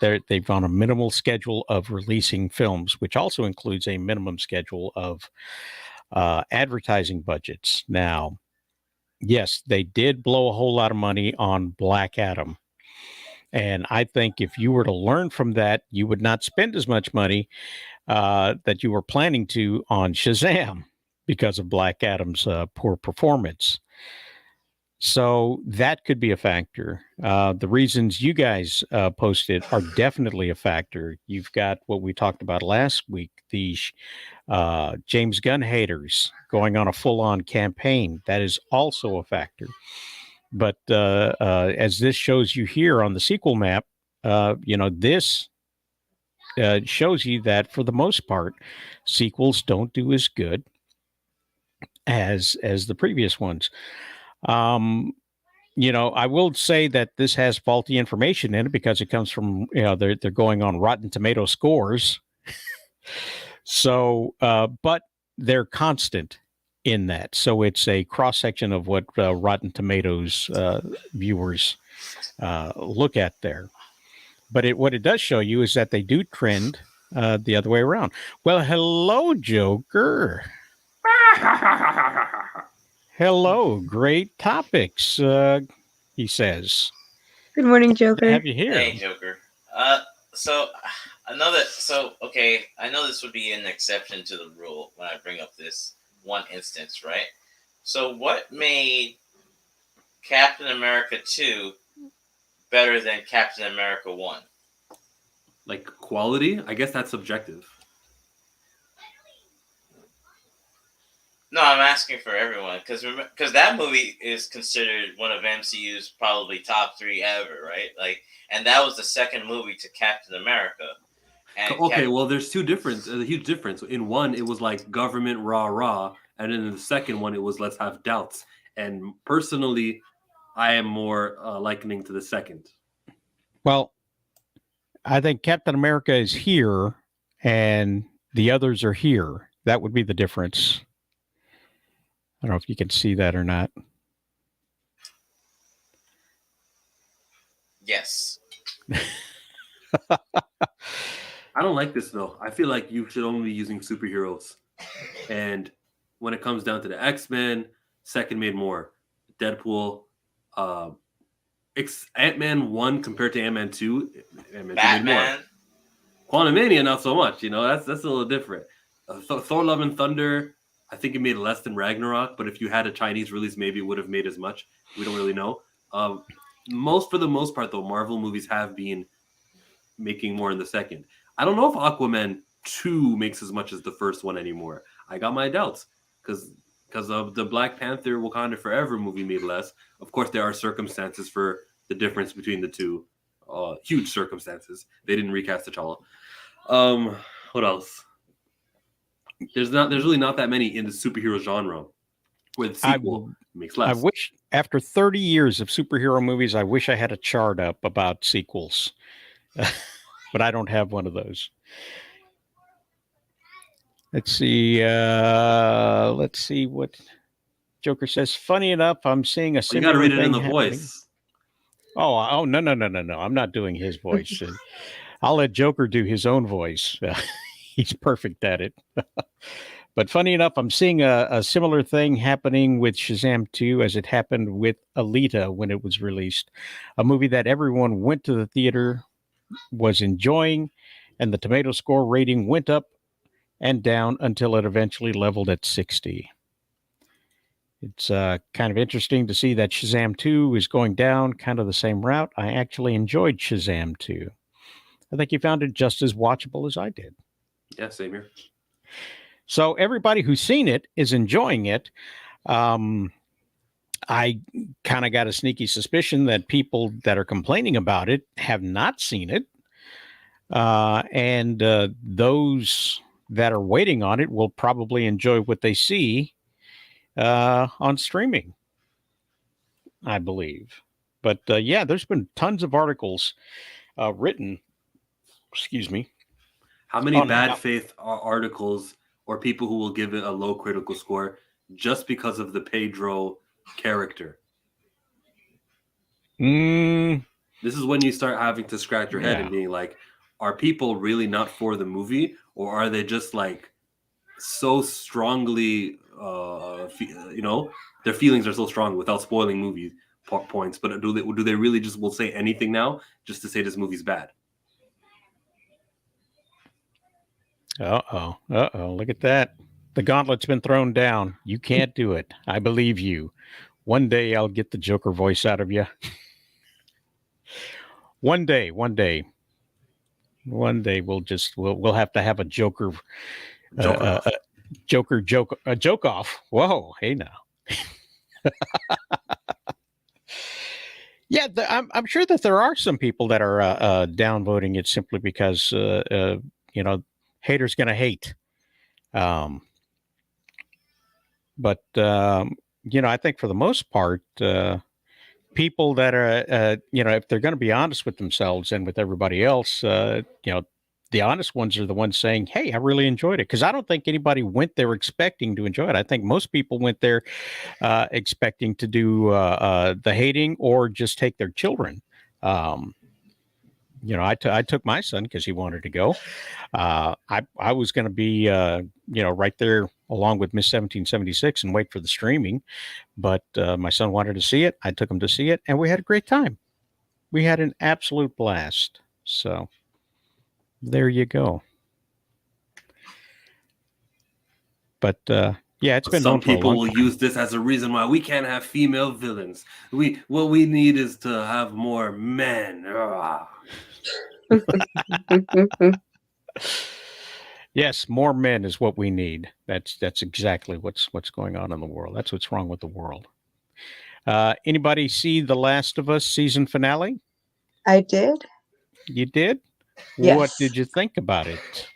they've on a minimal schedule of releasing films, which also includes a minimum schedule of advertising budgets. Now, yes, they did blow a whole lot of money on Black Adam. And I think if you were to learn from that, you would not spend as much money that you were planning to on Shazam because of Black Adam's poor performance. So that could be a factor. The reasons you guys posted are definitely a factor. You've got what we talked about last week, the James Gunn haters going on a full-on campaign. That is also a factor. But as this shows you here on the sequel map, this shows you that for the most part, sequels don't do as good as the previous ones. I will say that this has faulty information in it because it comes from, they're going on Rotten Tomato scores. So, but they're constant in that. So it's a cross section of what Rotten Tomatoes viewers look at there. But what it does show you is that they do trend the other way around. Well, hello, Joker. Hello, great topics, he says. Good morning, Joker. Have you here? Hey, Joker. Okay, I know this would be an exception to the rule when I bring up this one instance, right? So what made Captain America 2 better than Captain America 1? Like quality? I guess that's subjective. No, I'm asking for everyone because that movie is considered one of MCU's probably top 3 ever, right? And that was the second movie to Captain America. And well, there's a huge difference. In one, it was like government rah, and then in the second one, it was let's have doubts. And personally, I am more likening to the second. Well, I think Captain America is here, and the others are here. That would be the difference. I don't know if you can see that or not. Yes. I don't like this, though. I feel like you should only be using superheroes. And when it comes down to the X-Men, second made more. Deadpool, Ant-Man 1 compared to Ant-Man 2, Ant-Man 2 made more. Quantumania, not so much. That's a little different. Thor Love and Thunder, I think it made less than Ragnarok, but if you had a Chinese release, maybe it would have made as much. We don't really know. For the most part, though, Marvel movies have been making more in the second. I don't know if Aquaman 2 makes as much as the first one anymore. I got my doubts because of the Black Panther Wakanda Forever movie made less. Of course, there are circumstances for the difference between the two. Huge circumstances. They didn't recast T'Challa. What else? There's really not that many in the superhero genre where the sequel makes less. I wish after 30 years of superhero movies, I wish I had a chart up about sequels. But I don't have one of those. Let's see what Joker says. Funny enough, I'm seeing a similar thing. You got to read it in the happening. Voice. Oh, no. I'm not doing his voice. I'll let Joker do his own voice. He's perfect at it. But funny enough, I'm seeing a similar thing happening with Shazam 2 as it happened with Alita when it was released. A movie that everyone went to the theater, was enjoying, and the tomato score rating went up and down until it eventually leveled at 60. It's kind of interesting to see that Shazam 2 is going down kind of the same route. I actually enjoyed Shazam 2. I think you found it just as watchable as I did. Yeah, same here. So everybody who's seen it is enjoying it. I kind of got a sneaky suspicion that people that are complaining about it have not seen it. And those that are waiting on it will probably enjoy what they see on streaming, I believe. But yeah, there's been tons of articles written. Excuse me. How many bad faith articles or people who will give it a low critical score just because of the Pedro character? This is when you start having to scratch your head and being like, are people really not for the movie, or are they just like so strongly, their feelings are so strong without spoiling movie points, but do they really just will say anything now just to say this movie's bad? Look at that. The gauntlet's been thrown down. You can't do it. I believe you. One day I'll get the Joker voice out of you. One day we'll have to have a Joker joke off. Whoa, hey now. Yeah, I'm sure that there are some people that are downvoting it simply because haters gonna hate. But I think for the most part, people that are, if they're going to be honest with themselves and with everybody else, the honest ones are the ones saying, hey, I really enjoyed it. Because I don't think anybody went there expecting to enjoy it. I think most people went there expecting to do the hating or just take their children. I took my son because he wanted to go. I was going to be, right there along with Miss 1776 and wait for the streaming. But my son wanted to see it. I took him to see it, and we had a great time. We had an absolute blast. So there you go. But yeah, it's been some people will use this as a reason why we can't have female villains. What we need is to have more men. Yes, more men is what we need. That's exactly what's going on in the world. That's what's wrong with the world. Anybody see The Last of Us season finale? I did. You did? Yes. What did you think about it?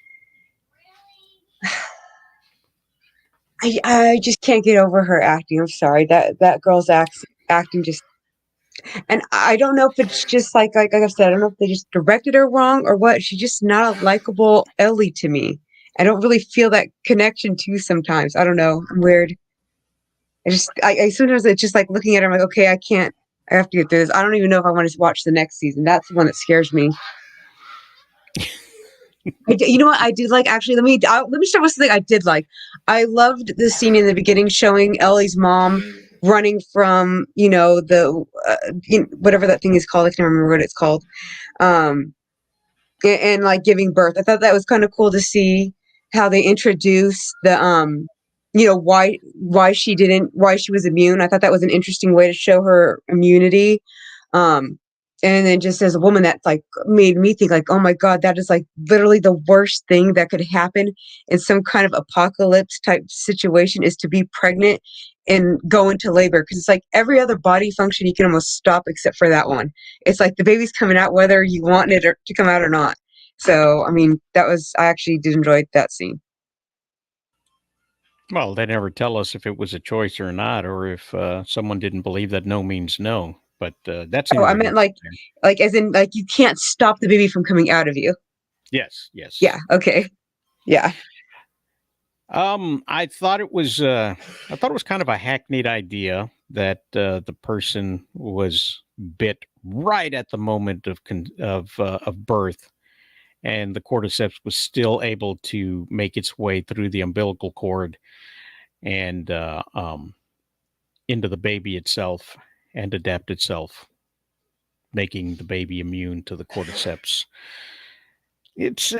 I just can't get over her acting. I'm sorry. That girl's acting just, and I don't know if it's just like I've said, I don't know if they just directed her wrong or what. She's just not a likable Ellie to me. I don't really feel that connection to sometimes. I don't know. I'm weird. I sometimes it's just like looking at her, I'm like, okay, I have to get through this. I don't even know if I want to watch the next season. That's the one that scares me. You know what I did like? Actually, let me start with something I did like. I loved the scene in the beginning showing Ellie's mom running from the whatever that thing is called. I can't remember what it's called. And like giving birth. I thought that was kind of cool to see how they introduce the why she was immune. I thought that was an interesting way to show her immunity. Um, and then just as a woman, that like made me think like, oh my God, that is like literally the worst thing that could happen in some kind of apocalypse type situation is to be pregnant and go into labor. Cause it's like every other body function you can almost stop except for that one. It's like the baby's coming out whether you want it to come out or not. So, I mean, I actually did enjoy that scene. Well, they never tell us if it was a choice or not, or if someone didn't believe that no means no. But that's Oh, neither I here meant nor there. like as in like you can't stop the baby from coming out of you. Yes, yes. Yeah. Okay. Yeah. I thought it was kind of a hackneyed idea that the person was bit right at the moment of birth, and the cordyceps was still able to make its way through the umbilical cord and into the baby itself and adapt itself, making the baby immune to the cordyceps. It's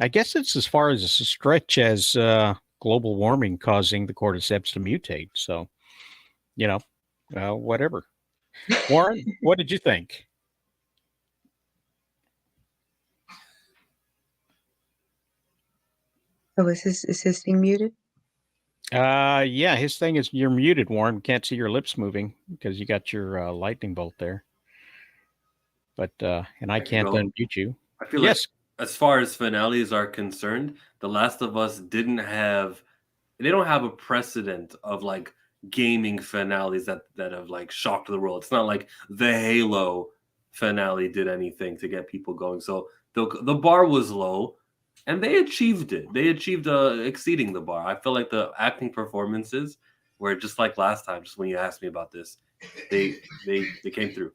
I guess it's as far as a stretch as global warming causing the cordyceps to mutate. So, you know, whatever. Warren, what did you think? Oh, is his thing muted? Yeah, his thing is you're muted, Warren. Can't see your lips moving because you got your lightning bolt there. But and I can't unmute you. I feel Yes. like as far as finales are concerned, The Last of Us they don't have a precedent of like gaming finales that have like shocked the world. It's not like the Halo finale did anything to get people going. So the bar was low, and they achieved it. They achieved exceeding the bar. I feel like the acting performances were just like last time. Just when you asked me about this, they came through.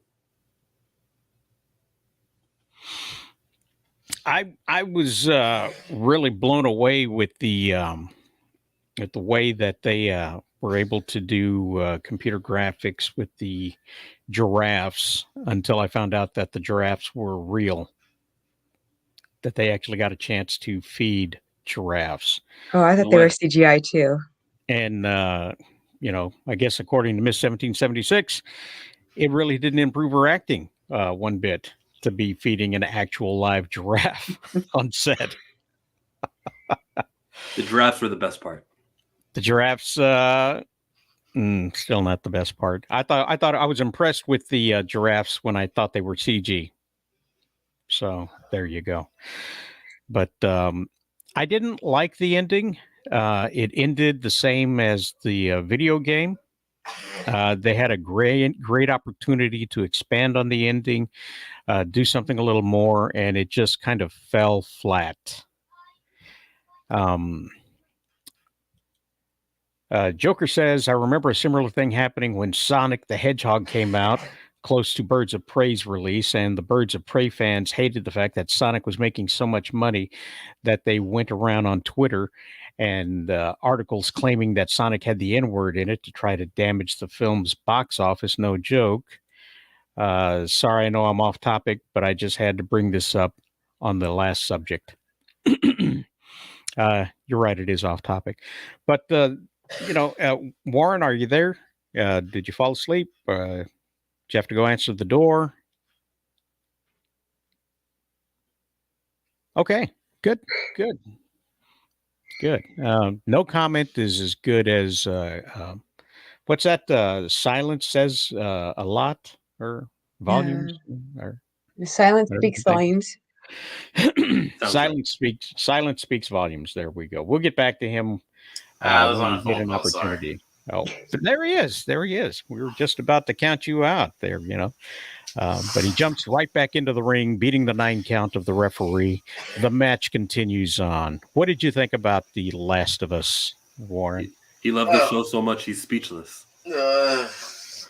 I was really blown away with the way that they were able to do computer graphics with the giraffes until I found out that the giraffes were real, that they actually got a chance to feed giraffes. Oh, I thought they were CGI too. And, I guess according to Miss 1776, it really didn't improve her acting one bit to be feeding an actual live giraffe on set. The giraffes were the best part. The giraffes, still not the best part. I thought I was impressed with the giraffes when I thought they were CG. So there you go. But I didn't like the ending. It ended the same as the video game. They had a great opportunity to expand on the ending, do something a little more, and it just kind of fell flat. Joker says, I remember a similar thing happening when Sonic the Hedgehog came out close to Birds of Prey's release, and the Birds of Prey fans hated the fact that Sonic was making so much money that they went around on Twitter and articles claiming that Sonic had the N-word in it to try to damage the film's box office. No joke. Sorry, I know I'm off topic, but I just had to bring this up on the last subject. You're right, it is off topic. But, Warren, are you there? Did you fall asleep? Did you have to go answer the door? Okay, good. No comment is as good as what's that? Silence says a lot, or volumes, or Silence speaks volumes. Silence speaks volumes. There we go. We'll get back to him when we get an opportunity. Oh, but there he is. We were just about to count you out there, but he jumps right back into the ring, beating the 9 count of the referee. The match continues on. What did you think about The Last of Us, Warren? He loved the show so much he's speechless. I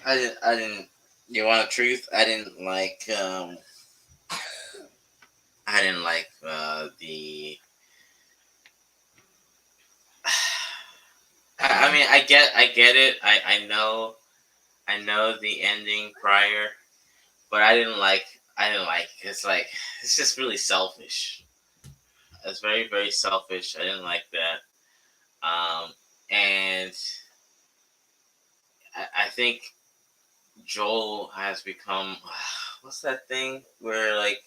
didn't. You want the truth? I didn't like. I didn't like the. I mean, I get it. I know the ending prior, but I didn't like. It's like it's just really selfish. It's very, very selfish. I didn't like that. think Joel has become what's that thing where like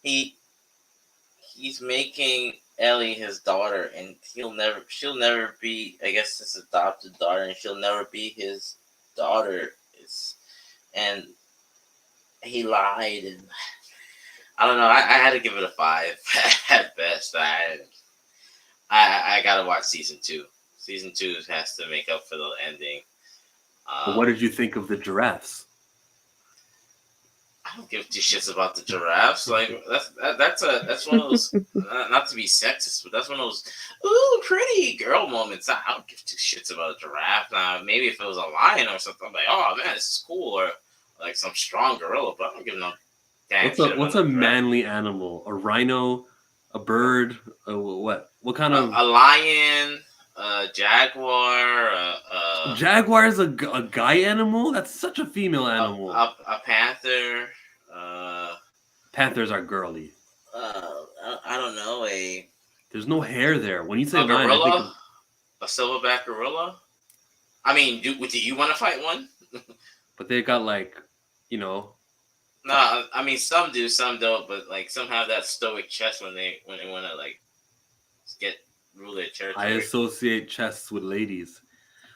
he's making Ellie his daughter, and she'll never be, I guess, his adopted daughter, and she'll never be his daughter. And he lied, and I don't know. I had to give it a 5 at best. I gotta watch season 2. Season 2 has to make up for the ending. What did you think of the giraffes? I don't give two shits about the giraffes. Like that's one of those, not to be sexist, but that's one of those pretty girl moments. I don't give two shits about a giraffe. Now maybe if it was a lion or something, I'm like, oh man, this is cool, or like some strong gorilla. But I don't give no damn shit. What's a manly animal? A rhino, a bird, what? What kind of a lion? A jaguar. Jaguar is a guy animal. That's such a female animal. A panther. Panthers are girly. I don't know. There's no hair there. When you say a lion, gorilla, a silverback gorilla. I mean, do you want to fight one? But they got like, you know. No, I mean some do, some don't. But like some have that stoic chest when they want to like rule their territory. I associate chests with ladies.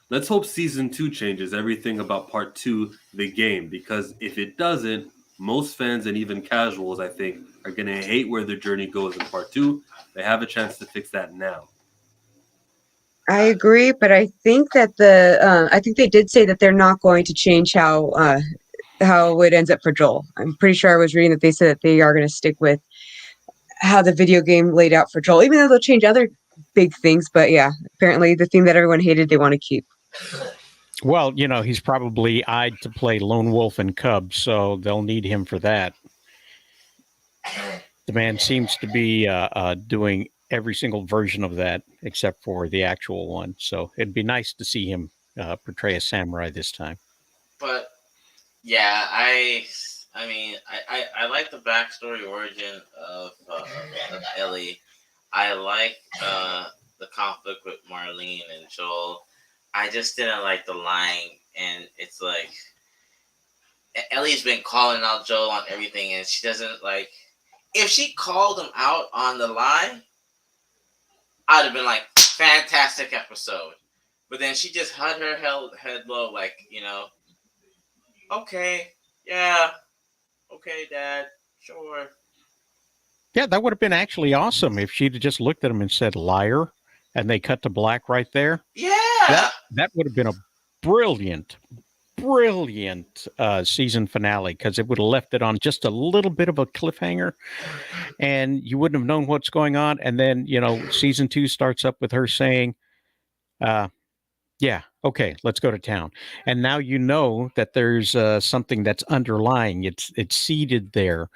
Let's hope season 2 changes everything about part 2, the game, because if it doesn't, most fans and even casuals, I think, are going to hate where the journey goes in part 2. They have a chance to fix that now. I agree, but I think that I think they did say that they're not going to change how it ends up for Joel. I'm pretty sure I was reading that they said that they are going to stick with how the video game laid out for Joel, even though they'll change other big things. But yeah, apparently the thing that everyone hated, they want to keep. Well, he's probably eyed to play Lone Wolf and Cub, so they'll need him for that. The man seems to be doing every single version of that except for the actual one. So it'd be nice to see him portray a samurai this time. But yeah, I mean, I like the backstory origin of Ellie. I like the conflict with Marlene and Joel. I just didn't like the lying, and it's like Ellie's been calling out Joel on everything, and she doesn't like. If she called him out on the lie, I'd have been like, fantastic episode. But then she just had her head low, like, okay, yeah, okay, Dad, sure. Yeah, that would have been actually awesome if she'd just looked at him and said, liar, and they cut to black right there. Yeah. That would have been a brilliant season finale, because it would have left it on just a little bit of a cliffhanger, and you wouldn't have known what's going on. And then, season 2 starts up with her saying, yeah, okay, let's go to town. And now you know that there's something that's underlying. It's seeded there.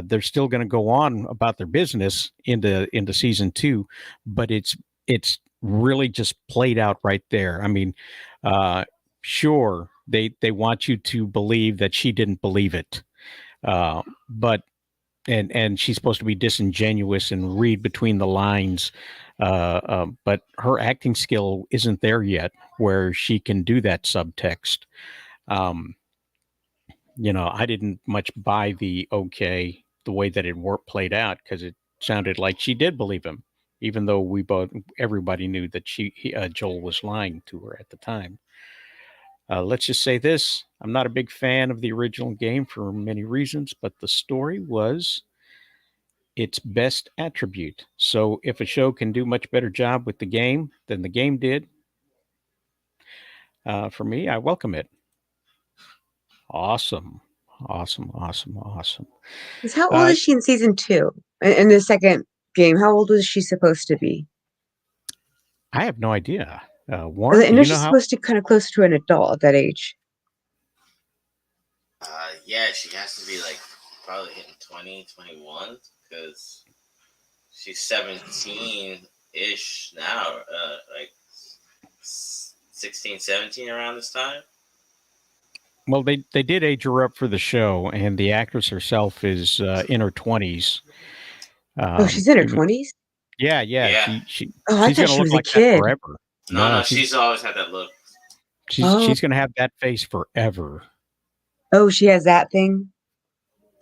They're still going to go on about their business into season 2, but it's really just played out right there. I mean, sure, they want you to believe that she didn't believe it, but and she's supposed to be disingenuous and read between the lines. But her acting skill isn't there yet where she can do that subtext. I didn't much buy the way that it played out, because it sounded like she did believe him, even though everybody knew that Joel was lying to her at the time. Let's just say this. I'm not a big fan of the original game for many reasons, but the story was its best attribute. So if a show can do much better job with the game than the game did, for me, I welcome it. Awesome. Because how old is she in season 2? In the second game, how old was she supposed to be? I have no idea. Warren, I know she's supposed to be kind of close to an adult at that age. Yeah, she has to be like probably hitting 20, 21, because she's 17-ish now, like 16, 17 around this time. Well, they did age her up for the show, and the actress herself is in her 20s. She's in her 20s? Yeah. Yeah. She's I thought going to she look was a like kid. that forever. No, she's always had that look. She's going to have that face forever. Oh, she has that thing.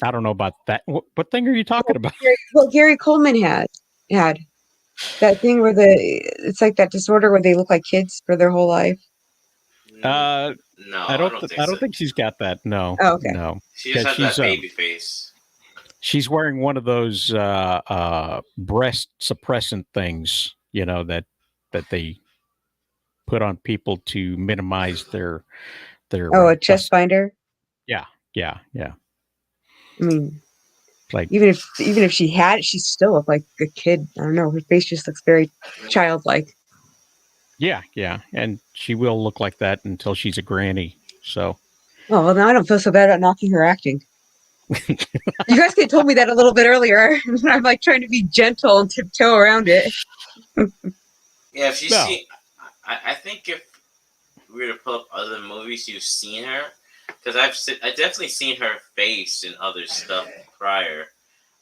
I don't know about that. What thing are you talking about? Gary Coleman had that thing where it's like that disorder where they look like kids for their whole life. No, I don't think I so. don't think she's got that. No, Oh, okay. no. She just has that baby face. She's wearing one of those breast suppressant things, that they put on people to minimize their a chest binder. Yeah. I mean, like even if she had it, she still looked like a kid. I don't know. Her face just looks very childlike. Yeah, and she will look like that until she's a granny. So. Oh well, now I don't feel so bad about knocking her acting. You guys could have told me that a little bit earlier. I'm like trying to be gentle and tiptoe around it. Yeah, if you see, I think if we were to pull up other movies you've seen her, because I definitely seen her face in other stuff prior.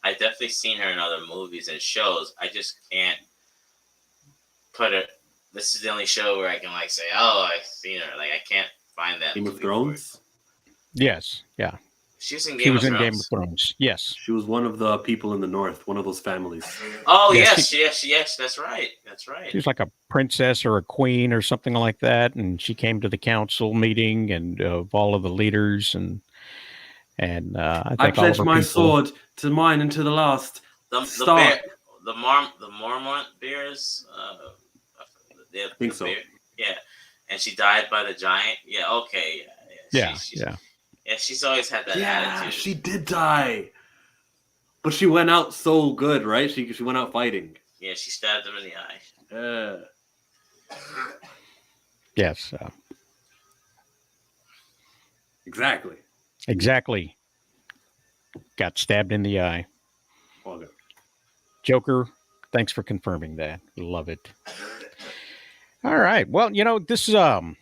I definitely seen her in other movies and shows. I just can't put it. This is the only show where I can like say, "Oh, I've seen her." Like I can't find that. Game of Thrones. Yes, yeah. She was in Game of Thrones. Yes. She was one of the people in the North, one of those families. Oh, yes. That's right. She was like a princess or a queen or something like that, and she came to the council meeting and of all of the leaders, and I pledge my sword to mine and to the last. The Mormont bears. I think so. Bear. Yeah, and she died by the giant. Yeah. Okay. Yeah. Yeah, she's always had that attitude. She did die. But she went out so good, right? She went out fighting. Yeah, she stabbed him in the eye. Yes. Exactly. Got stabbed in the eye. Okay. Joker, thanks for confirming that. Love it. All right. Well, this is all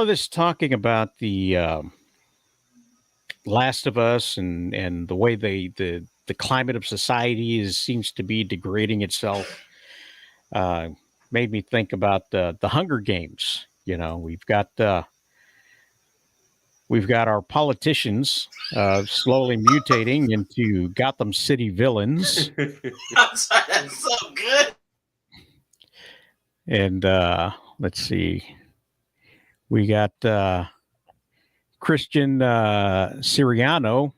of this talking about the Last of Us and the way the climate of society seems to be degrading itself made me think about the Hunger Games. We've got our politicians slowly mutating into Gotham City villains. I'm sorry, that's so good. And let's see. We got Christian Siriano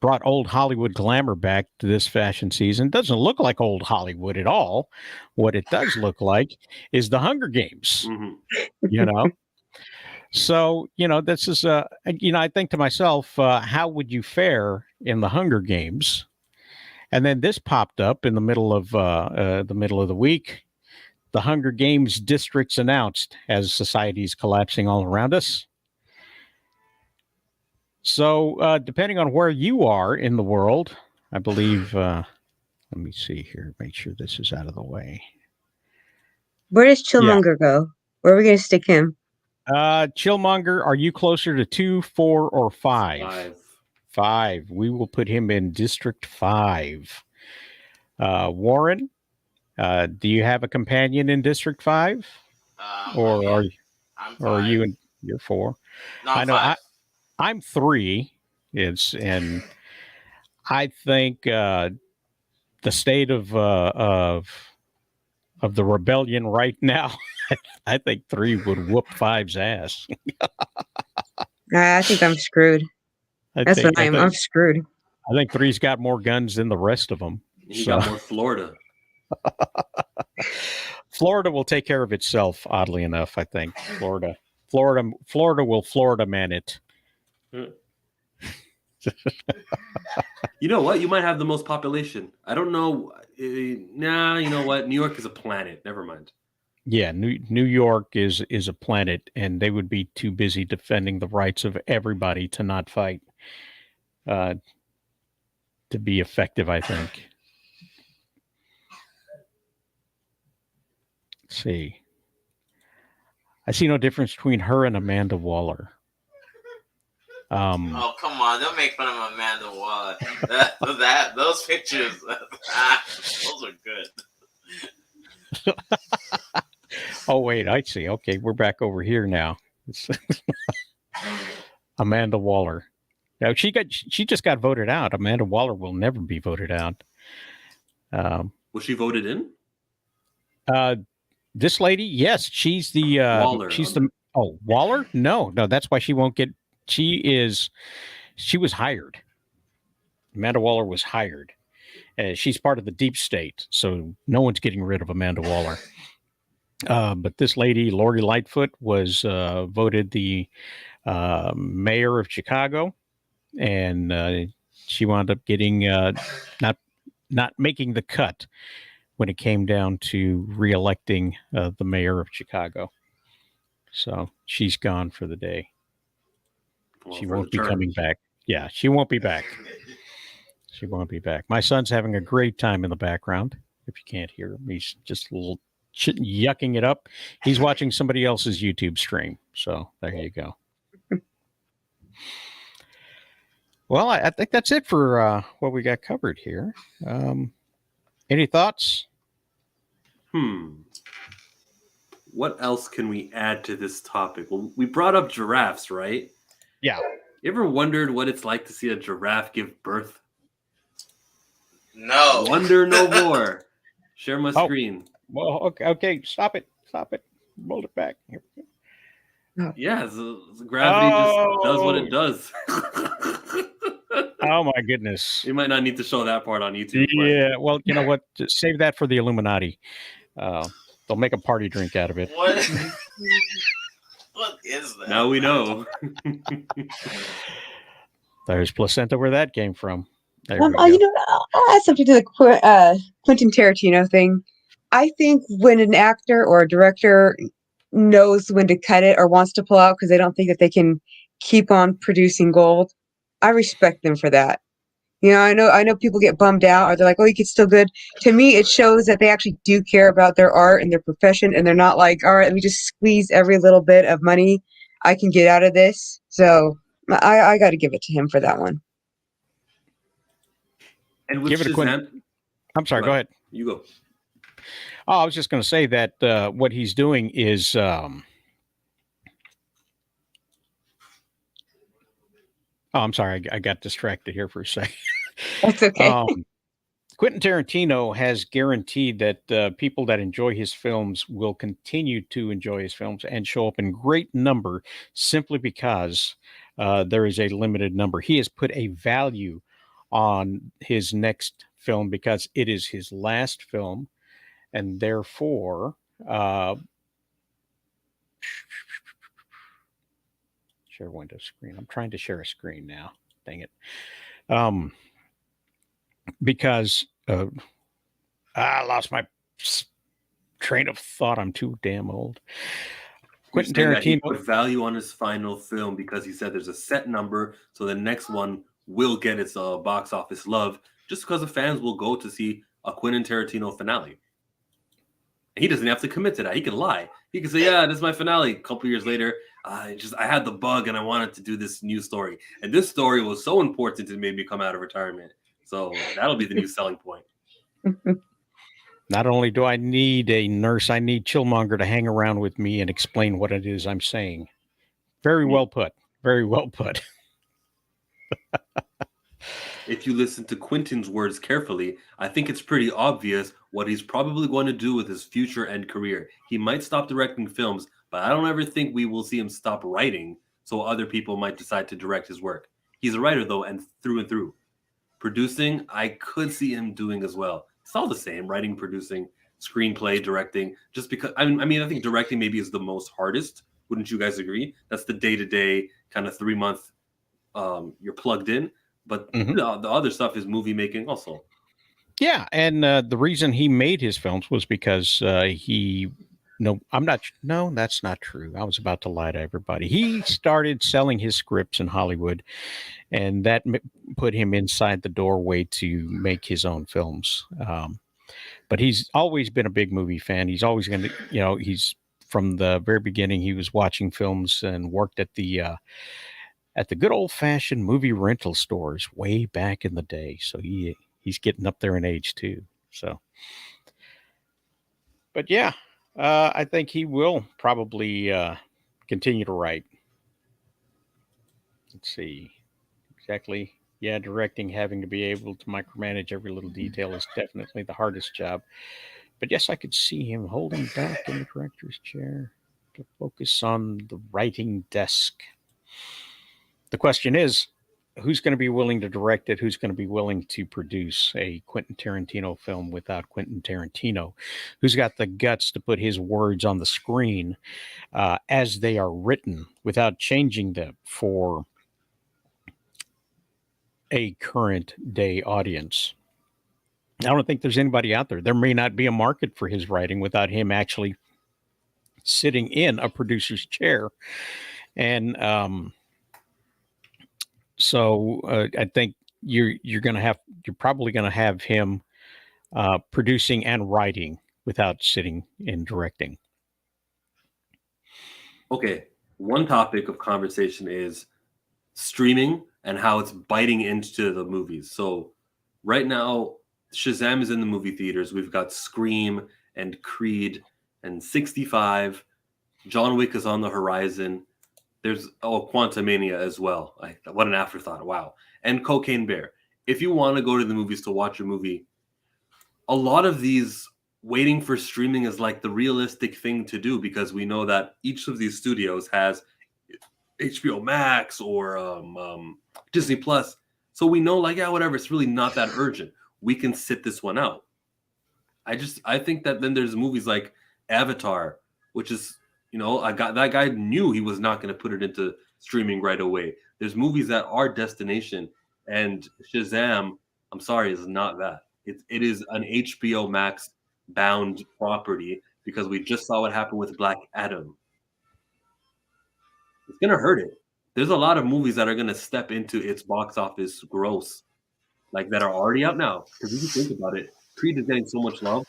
brought old Hollywood glamour back to this fashion season. Doesn't look like old Hollywood at all. What it does look like is the Hunger Games, So, this is, I think to myself, how would you fare in the Hunger Games? And then this popped up in the middle of the week. The Hunger Games districts announced as society is collapsing all around us. So, depending on where you are in the world, I believe, let me see here, make sure this is out of the way. Where does Chillmonger go? Where are we going to stick him? Chillmonger, are you closer to 2, 4, or 5? 5. We will put him in District 5. Warren, do you have a companion in District 5? Or are you in your 4? No, I know 5. I'm 3. And I think the state of the rebellion right now, I think 3 would whoop 5's ass. I think I'm screwed. I'm screwed. I think 3's got more guns than the rest of them. He got more Florida. Florida will take care of itself, oddly enough, I think. Florida will Florida man it. You know what? You might have the most population. I don't know. Nah, you know what? New York is a planet. Never mind. Yeah, New York is a planet, and they would be too busy defending the rights of everybody to not fight to be effective, I think. Let's see. I see no difference between her and Amanda Waller. Oh, come on. Don't make fun of Amanda Waller. Those pictures, those are good. Oh wait, I see. Okay, we're back over here now. It's Amanda Waller. Now she just got voted out. Amanda Waller will never be voted out. Was she voted in? This lady, yes, she's the Waller. Waller. No, that's why she won't get. She was hired. Amanda Waller was hired. She's part of the deep state, so no one's getting rid of Amanda Waller. But this lady, Lori Lightfoot, was voted the mayor of Chicago, and she wound up getting not making the cut when it came down to reelecting the mayor of Chicago. So she's gone for the day. Well, she won't be coming back. Yeah, she won't be back. She won't be back. My son's having a great time in the background. If you can't hear him, he's just a little yucking it up. He's watching somebody else's YouTube stream. So there you go. Well, I think that's it for what we got covered here. Any thoughts? What else can we add to this topic? Well, we brought up giraffes, right? Yeah. You ever wondered what it's like to see a giraffe give birth? No. Wonder no more. Share my screen. Well, okay. Stop it. Roll it back. Here. Yeah, the gravity just does what it does. Oh my goodness! You might not need to show that part on YouTube. Yeah, well, you know what? Just save that for the Illuminati. They'll make a party drink out of it. What? What is that? Now we know. There's placenta where that came from. I'll add something to the Quentin Tarantino thing. I think when an actor or a director knows when to cut it or wants to pull out because they don't think that they can keep on producing gold, I respect them for that. I know people get bummed out, or they're like, "Oh, you could still good." To me, it shows that they actually do care about their art and their profession, and they're not like, "All right, let me just squeeze every little bit of money I can get out of this." So I got to give it to him for that one. And with give it Shazam, I'm sorry. Go ahead. You go. Oh, I was just going to say that what he's doing is. Oh, I'm sorry. I got distracted here for a second. That's okay. Quentin Tarantino has guaranteed that people that enjoy his films will continue to enjoy his films and show up in great number simply because there is a limited number. He has put a value on his next film because it is his last film, and therefore share window screen. I'm trying to share a screen now. Dang it. Because I lost my train of thought. I'm too damn old. Quentin Tarantino put value on his final film because he said there's a set number, so the next one will get its box office love, just because the fans will go to see a Quentin Tarantino finale. And he doesn't have to commit to that. He can lie. He can say, "Yeah, this is my finale." A couple years later, I had the bug and I wanted to do this new story, and this story was so important it made me come out of retirement. So that'll be the new selling point. Not only do I need a nurse, I need Chillmonger to hang around with me and explain what it is I'm saying. Very well put. Very well put. If you listen to Quentin's words carefully, I think it's pretty obvious what he's probably going to do with his future and career. He might stop directing films, but I don't ever think we will see him stop writing, so other people might decide to direct his work. He's a writer, though, and through. Producing, I could see him doing as well. It's all the same, writing, producing, screenplay, directing, just because, I think directing maybe is the most hardest. Wouldn't you guys agree? That's the day-to-day kind of 3-month, you're plugged in. But the other stuff is movie making also. Yeah, and the reason he made his films was because no, that's not true. I was about to lie to everybody. He started selling his scripts in Hollywood, and that put him inside the doorway to make his own films. But he's always been a big movie fan. He's always going to, he's from the very beginning, he was watching films and worked at the good old-fashioned movie rental stores way back in the day. So he's getting up there in age too. So, but yeah, I think he will probably continue to write. Let's see. Exactly. Yeah, directing, having to be able to micromanage every little detail is definitely the hardest job. But yes, I could see him holding back in the director's chair to focus on the writing desk. The question is, who's going to be willing to direct it? Who's going to be willing to produce a Quentin Tarantino film without Quentin Tarantino? Who's got the guts to put his words on the screen as they are written without changing them for a current day audience? I don't think there's anybody out there. There may not be a market for his writing without him actually sitting in a producer's chair. And so I think you're probably going to have him producing and writing without sitting in directing. Okay, one topic of conversation is streaming and how it's biting into the movies. So right now, Shazam is in the movie theaters. We've got Scream and Creed and 65. John Wick is on the horizon. There's Quantumania as well. What an afterthought. Wow. And Cocaine Bear. If you want to go to the movies to watch a movie, a lot of these waiting for streaming is like the realistic thing to do, because we know that each of these studios has HBO Max or Disney Plus. So we know, like, yeah, whatever, it's really not that urgent. We can sit this one out. I think that then there's movies like Avatar, which is, that guy knew he was not going to put it into streaming right away. There's movies that are destination, and Shazam, I'm sorry, is not that. It is an HBO Max bound property, because we just saw what happened with Black Adam. It's going to hurt it. There's a lot of movies that are going to step into its box office gross, like that are already out now. Because if you think about it, Creed is getting so much love.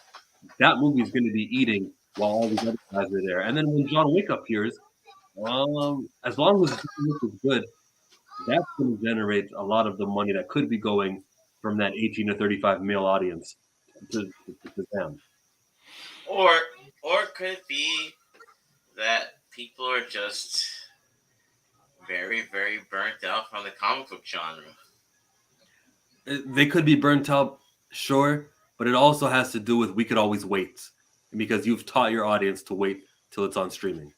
That movie is going to be eating while all these other guys are there. And then when John Wick appears, as long as John Wick is good, that's going to generate a lot of the money that could be going from that 18 to 35 male audience to them. Or could it be that people are just very, very burnt out from the comic book genre? They could be burnt out, sure, but it also has to do with we could always wait, because you've taught your audience to wait till it's on streaming.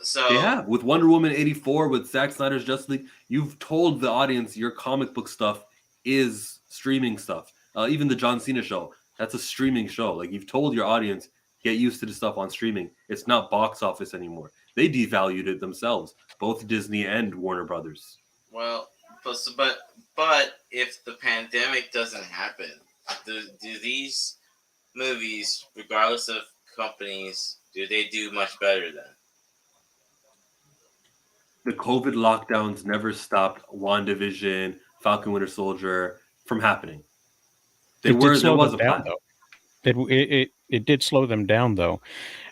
So they have. With Wonder Woman 84, with Zack Snyder's Justice League, you've told the audience your comic book stuff is streaming stuff. Even the John Cena show, that's a streaming show. Like, you've told your audience, get used to the stuff on streaming. It's not box office anymore. They devalued it themselves, both Disney and Warner Brothers. Well, but if the pandemic doesn't happen, do these movies, regardless of companies, do they do much better then? The COVID lockdowns never stopped WandaVision, Falcon Winter Soldier from happening. There was a plan. It did slow them down, though.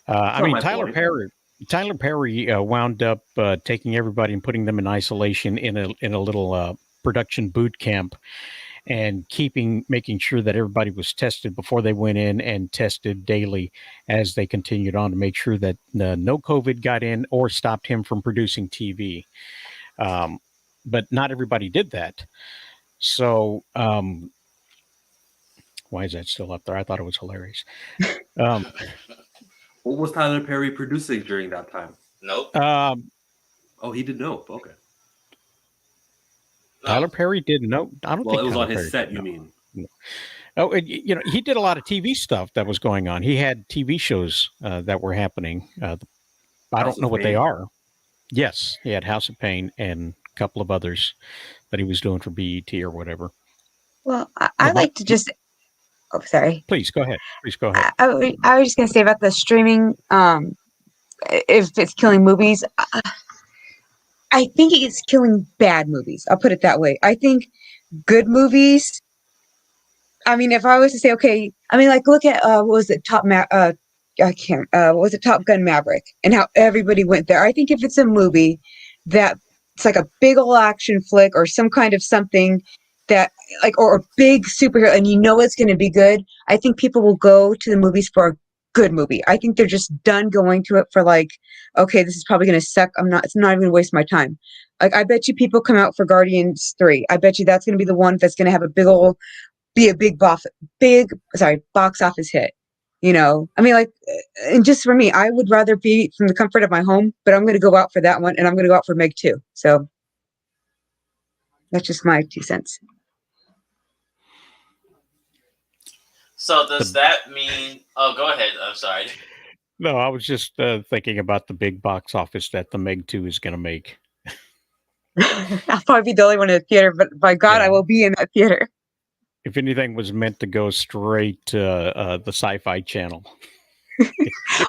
I mean, Tyler Perry wound up taking everybody and putting them in isolation in a little production boot camp, and making sure that everybody was tested before they went in, and tested daily as they continued on, to make sure that no COVID got in or stopped him from producing TV. But not everybody did that. So why is that still up there? I thought it was hilarious. What was Tyler Perry producing during that time? Nope. He did Nope. Okay. Tyler Perry did Nope. I don't think it was Tyler on his Perry set. You mean? No. Oh, he did a lot of TV stuff that was going on. He had TV shows that were happening. I don't know what they are. Yes, he had House of Pain and a couple of others that he was doing for BET or whatever. Well, I like to just. Oh, sorry. Please go ahead. I was just going to say about the streaming. If it's killing movies, I think it's killing bad movies. I'll put it that way. I think good movies. I mean, if I was to say, okay, I mean, like, look at what was it, Top Gun Maverick, and how everybody went there. I think if it's a movie that it's like a big old action flick or some kind of something that, like, or a big superhero, and you know it's going to be good, I think people will go to the movies for good movie. I think they're just done going to it for like, okay, this is probably going to suck. It's not even going to waste my time. Like, I bet you people come out for Guardians 3. I bet you that's going to be the one that's going to have be a box office hit. I mean, like, and just for me, I would rather be from the comfort of my home, but I'm going to go out for that one, and I'm going to go out for Meg too. So that's just my 2 cents. So does that mean? Oh, go ahead. I'm sorry. No, I was just thinking about the big box office that the Meg 2 is going to make. I'll probably be the only one in the theater, but by God, I will be in that theater. If anything was meant to go straight to the Sci-Fi Channel.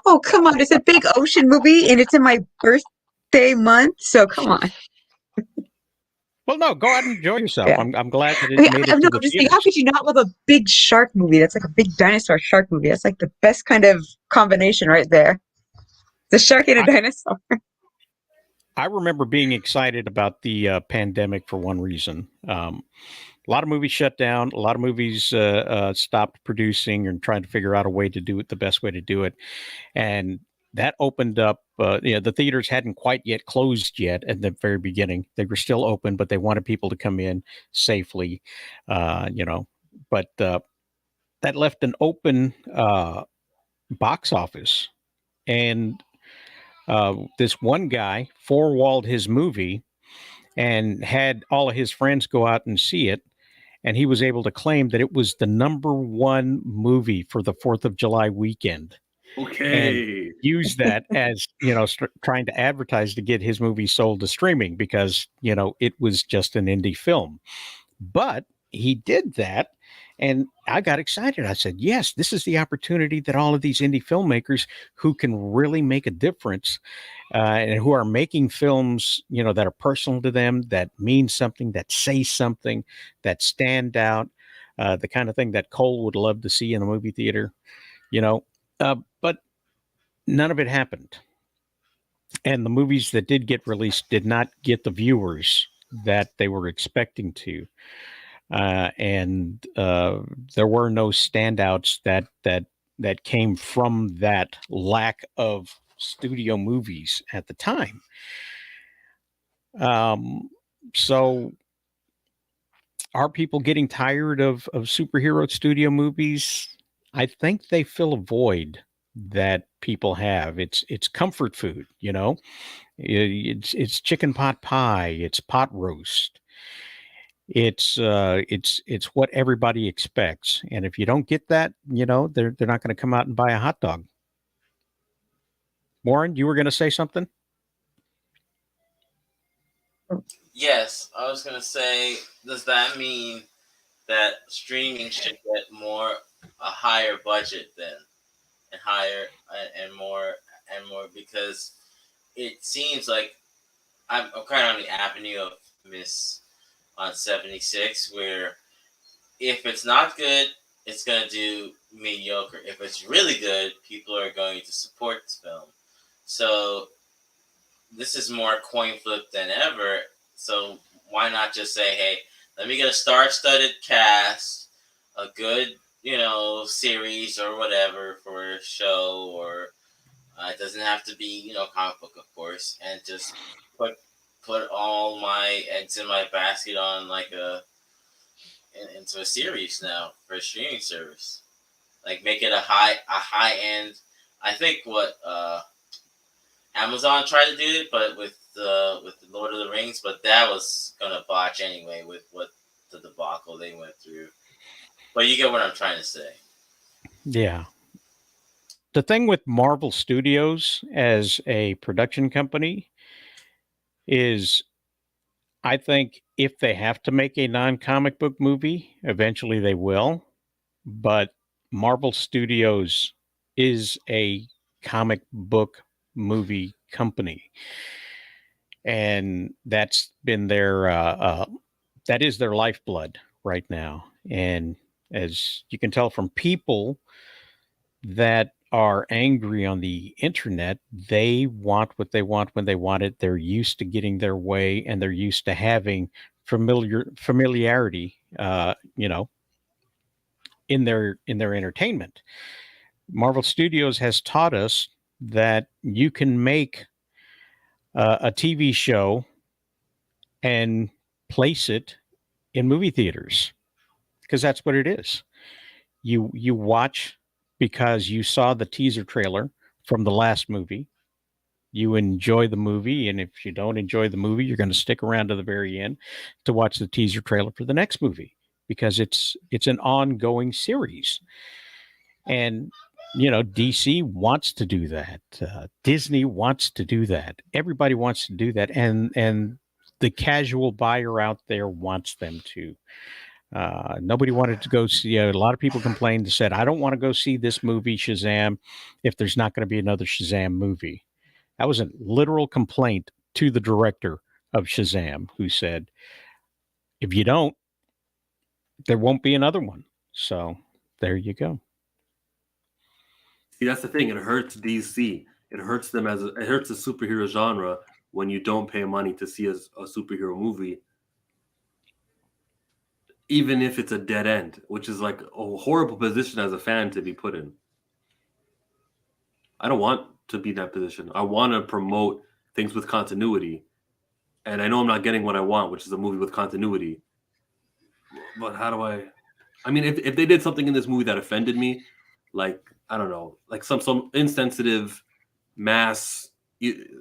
Oh, come on. It's a big ocean movie, and it's in my birthday month, so come on. Well, no, go out and enjoy yourself. Yeah. I'm glad that it made it I'm to the just saying, theaters. how could you not love a big shark movie? That's like a big dinosaur shark movie. That's like the best kind of combination right there. The shark and a dinosaur. I remember being excited about the pandemic for one reason. A lot of movies shut down. A lot of movies stopped producing and trying to figure out a way to do it, the best way to do it. And that opened up, the theaters hadn't quite yet closed yet at the very beginning. They were still open, but they wanted people to come in safely, but that left an open box office. And this one guy four-walled his movie and had all of his friends go out and see it. And he was able to claim that it was the #1 movie for the 4th of July weekend. Okay. And use that as, trying to advertise to get his movie sold to streaming because, it was just an indie film. But he did that. And I got excited. I said, yes, this is the opportunity that all of these indie filmmakers who can really make a difference and who are making films, that are personal to them, that mean something, that say something, that stand out, the kind of thing that Cole would love to see in a movie theater, but none of it happened. And the movies that did get released did not get the viewers that they were expecting to. And there were no standouts that came from that lack of studio movies at the time. So are people getting tired of superhero studio movies? I think they fill a void that people have. It's comfort food, It's chicken pot pie, it's pot roast. It's what everybody expects. And if you don't get that, they're not going to come out and buy a hot dog. Warren, you were going to say something? Yes, I was gonna say, does that mean that streaming should get a higher budget then, and higher and more because it seems like I'm kind of on the avenue of Miss on 76 where if it's not good, it's gonna do mediocre. If it's really good, people are going to support this film. So this is more coin flip than ever. So why not just say, hey, let me get a star-studded cast, a good, series or whatever for a show, or it doesn't have to be, comic book, of course, and just put all my eggs in my basket on into a series now for a streaming service. Like make it a high end. I think what Amazon tried to do it, but with the Lord of the Rings, but that was gonna botch anyway with what the debacle they went through. But you get what I'm trying to say. Yeah. The thing with Marvel Studios as a production company is I think if they have to make a non-comic book movie, eventually they will. But Marvel Studios is a comic book movie company. And that's been that is their lifeblood right now. And as you can tell from people that are angry on the internet, they want what they want when they want it. They're used to getting their way, and they're used to having familiarity, in their entertainment. Marvel Studios has taught us that you can make a TV show and place it in movie theaters, because that's what it is. You watch because you saw the teaser trailer from the last movie. You enjoy the movie, and if you don't enjoy the movie, you're going to stick around to the very end to watch the teaser trailer for the next movie, because it's an ongoing series. And DC wants to do that. Disney wants to do that. Everybody wants to do that, and the casual buyer out there wants them to. Nobody wanted to go see. A lot of people complained and said, "I don't want to go see this movie, Shazam, if there's not going to be another Shazam movie." That was a literal complaint to the director of Shazam, who said, "If you don't, there won't be another one." So there you go. See, that's the thing. It hurts DC. It hurts them it hurts the superhero genre when you don't pay money to see a superhero movie, even if it's a dead end, which is like a horrible position as a fan to be put in. I don't want to be in that position. I want to promote things with continuity, and I know I'm not getting what I want, which is a movie with continuity. But how do I? I mean, if they did something in this movie that offended me, like I don't know, like some insensitive mass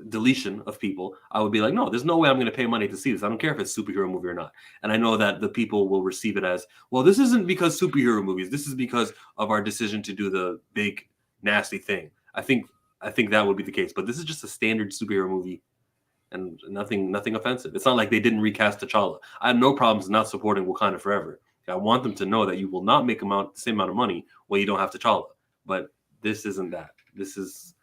deletion of people, I would be like, no, there's no way I'm going to pay money to see this. I don't care if it's a superhero movie or not. And I know that the people will receive it as, well, this isn't because superhero movies. This is because of our decision to do the big nasty thing. I think that would be the case. But this is just a standard superhero movie, and nothing offensive. It's not like they didn't recast T'Challa. I have no problems not supporting Wakanda Forever. I want them to know that you will not make the same amount of money when you don't have T'Challa. But this isn't that. This is,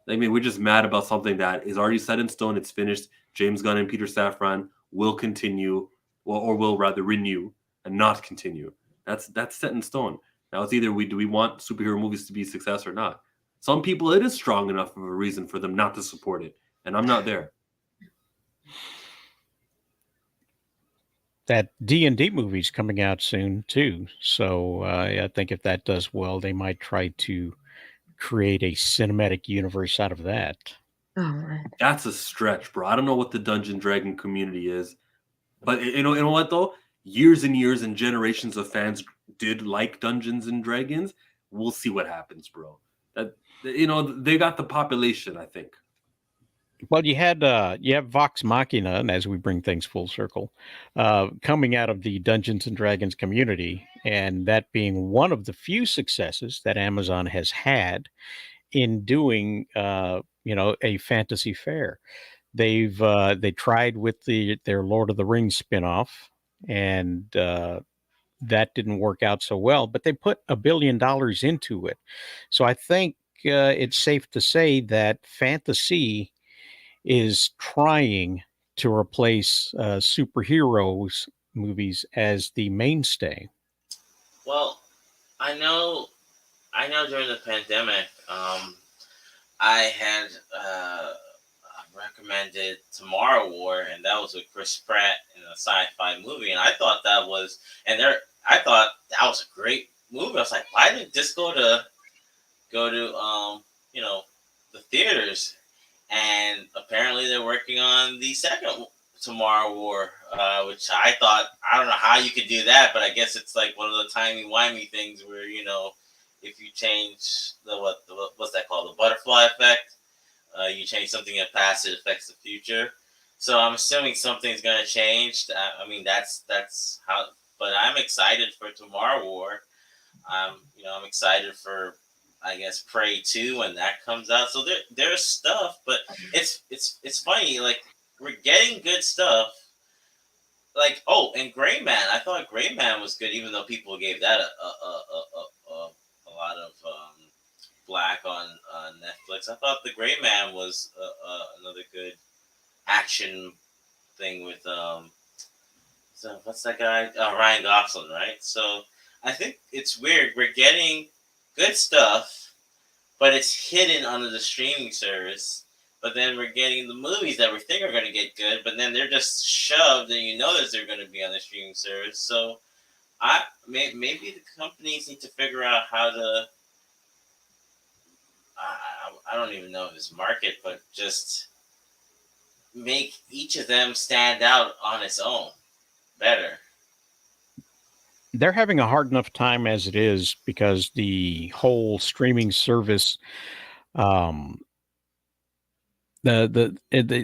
I mean, we're just mad about something that is already set in stone. It's finished. James Gunn and Peter Safran will continue, or will rather renew and not continue. That's set in stone. Now it's either do we want superhero movies to be a success or not. Some people, it is strong enough of a reason for them not to support it, and I'm not there. That D&D movie's coming out soon too, so I think if that does well, they might try to create a cinematic universe out of that. Oh, That's a stretch, bro. I don't know what the Dungeon Dragon community is, but you know what though? Years and years and generations of fans did like Dungeons and Dragons. We'll see what happens, bro. That they got the population, I think. Well, you have Vox Machina, and as we bring things full circle, coming out of the Dungeons and Dragons community, and that being one of the few successes that Amazon has had in doing, a fantasy fair. They tried with their Lord of the Rings spinoff, and that didn't work out so well. But they put $1 billion into it, so I think it's safe to say that fantasy is trying to replace superheroes movies as the mainstay. Well, I know during the pandemic, I had recommended Tomorrow War, and that was with Chris Pratt in a sci-fi movie, and I thought that was a great movie. I was like, why didn't this go to the theaters? And apparently they're working on the second Tomorrow War, which I don't know how you could do that, but I guess it's like one of the timey-wimey things where, if you change what's that called? The butterfly effect. You change something in the past, it affects the future. So I'm assuming something's going to change. I mean, that's how, but I'm excited for Tomorrow War. I'm excited for, I guess, Prey 2 when that comes out. So there's stuff, but it's funny. Like, we're getting good stuff. Like, and Gray Man. I thought Gray Man was good, even though people gave that a lot of black on Netflix. I thought The Gray Man was another good action thing with so what's that guy? Ryan Gosling, right? So I think it's weird. We're getting good stuff, but it's hidden under the streaming service. But then we're getting the movies that we think are going to get good, but then they're just shoved, and that they're going to be on the streaming service. So maybe the companies need to figure out how to don't even know if it's market, but just make each of them stand out on its own better. They're having a hard enough time as it is because the whole streaming service, um, the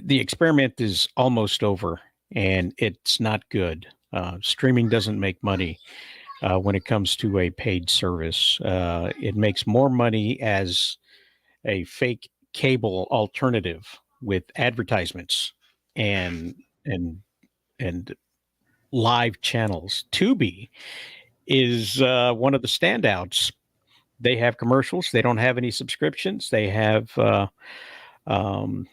experiment is almost over, and it's not good. Streaming doesn't make money when it comes to a paid service. It makes more money as a fake cable alternative with advertisements and and and live channels. Tubi is one of the standouts. They have commercials. They don't have any subscriptions. They have on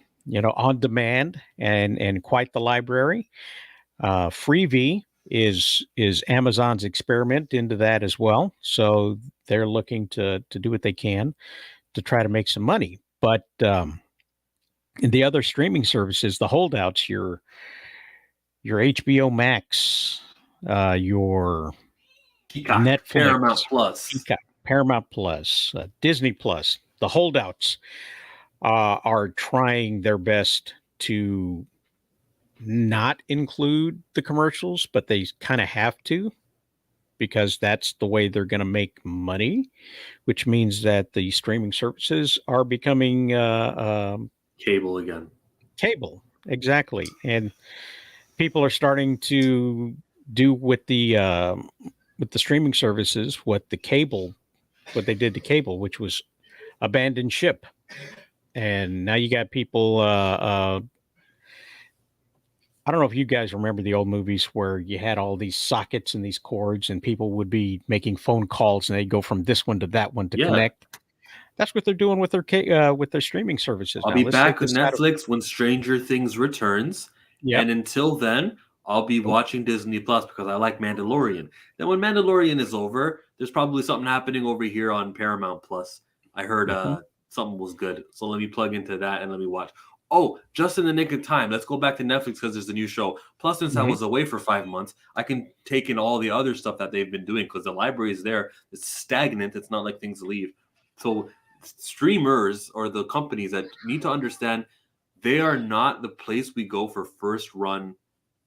demand and quite the library. Freevee is Amazon's experiment into that as well. So they're looking to do what they can to try to make some money. But the other streaming services, the holdouts, your HBO Max, your Peacock, Netflix, Paramount Plus, Peacock, Paramount Plus, Disney Plus, the holdouts are trying their best to not include the commercials, but they kind of have to because that's the way they're going to make money, which means that the streaming services are becoming cable again. Cable, exactly. And people are starting to do with the streaming services what they did to cable, which was abandon ship. And now you got people. I don't know if you guys remember the old movies where you had all these sockets and these cords, and people would be making phone calls, and they'd go from this one to that one to connect. That's what they're doing with their streaming services. I'll be back with Netflix when Stranger Things returns, and until then, I'll be watching Disney Plus because I like Mandalorian. Then when Mandalorian is over, there's probably something happening over here on Paramount Plus. I heard something was good, so let me plug into that and let me watch. Oh, just in the nick of time, let's go back to Netflix because there's a new show. Plus, since I was away for 5 months, I can take in all the other stuff that they've been doing because the library is there. It's stagnant. It's not like things leave. So streamers or the companies that need to understand they are not the place we go for first run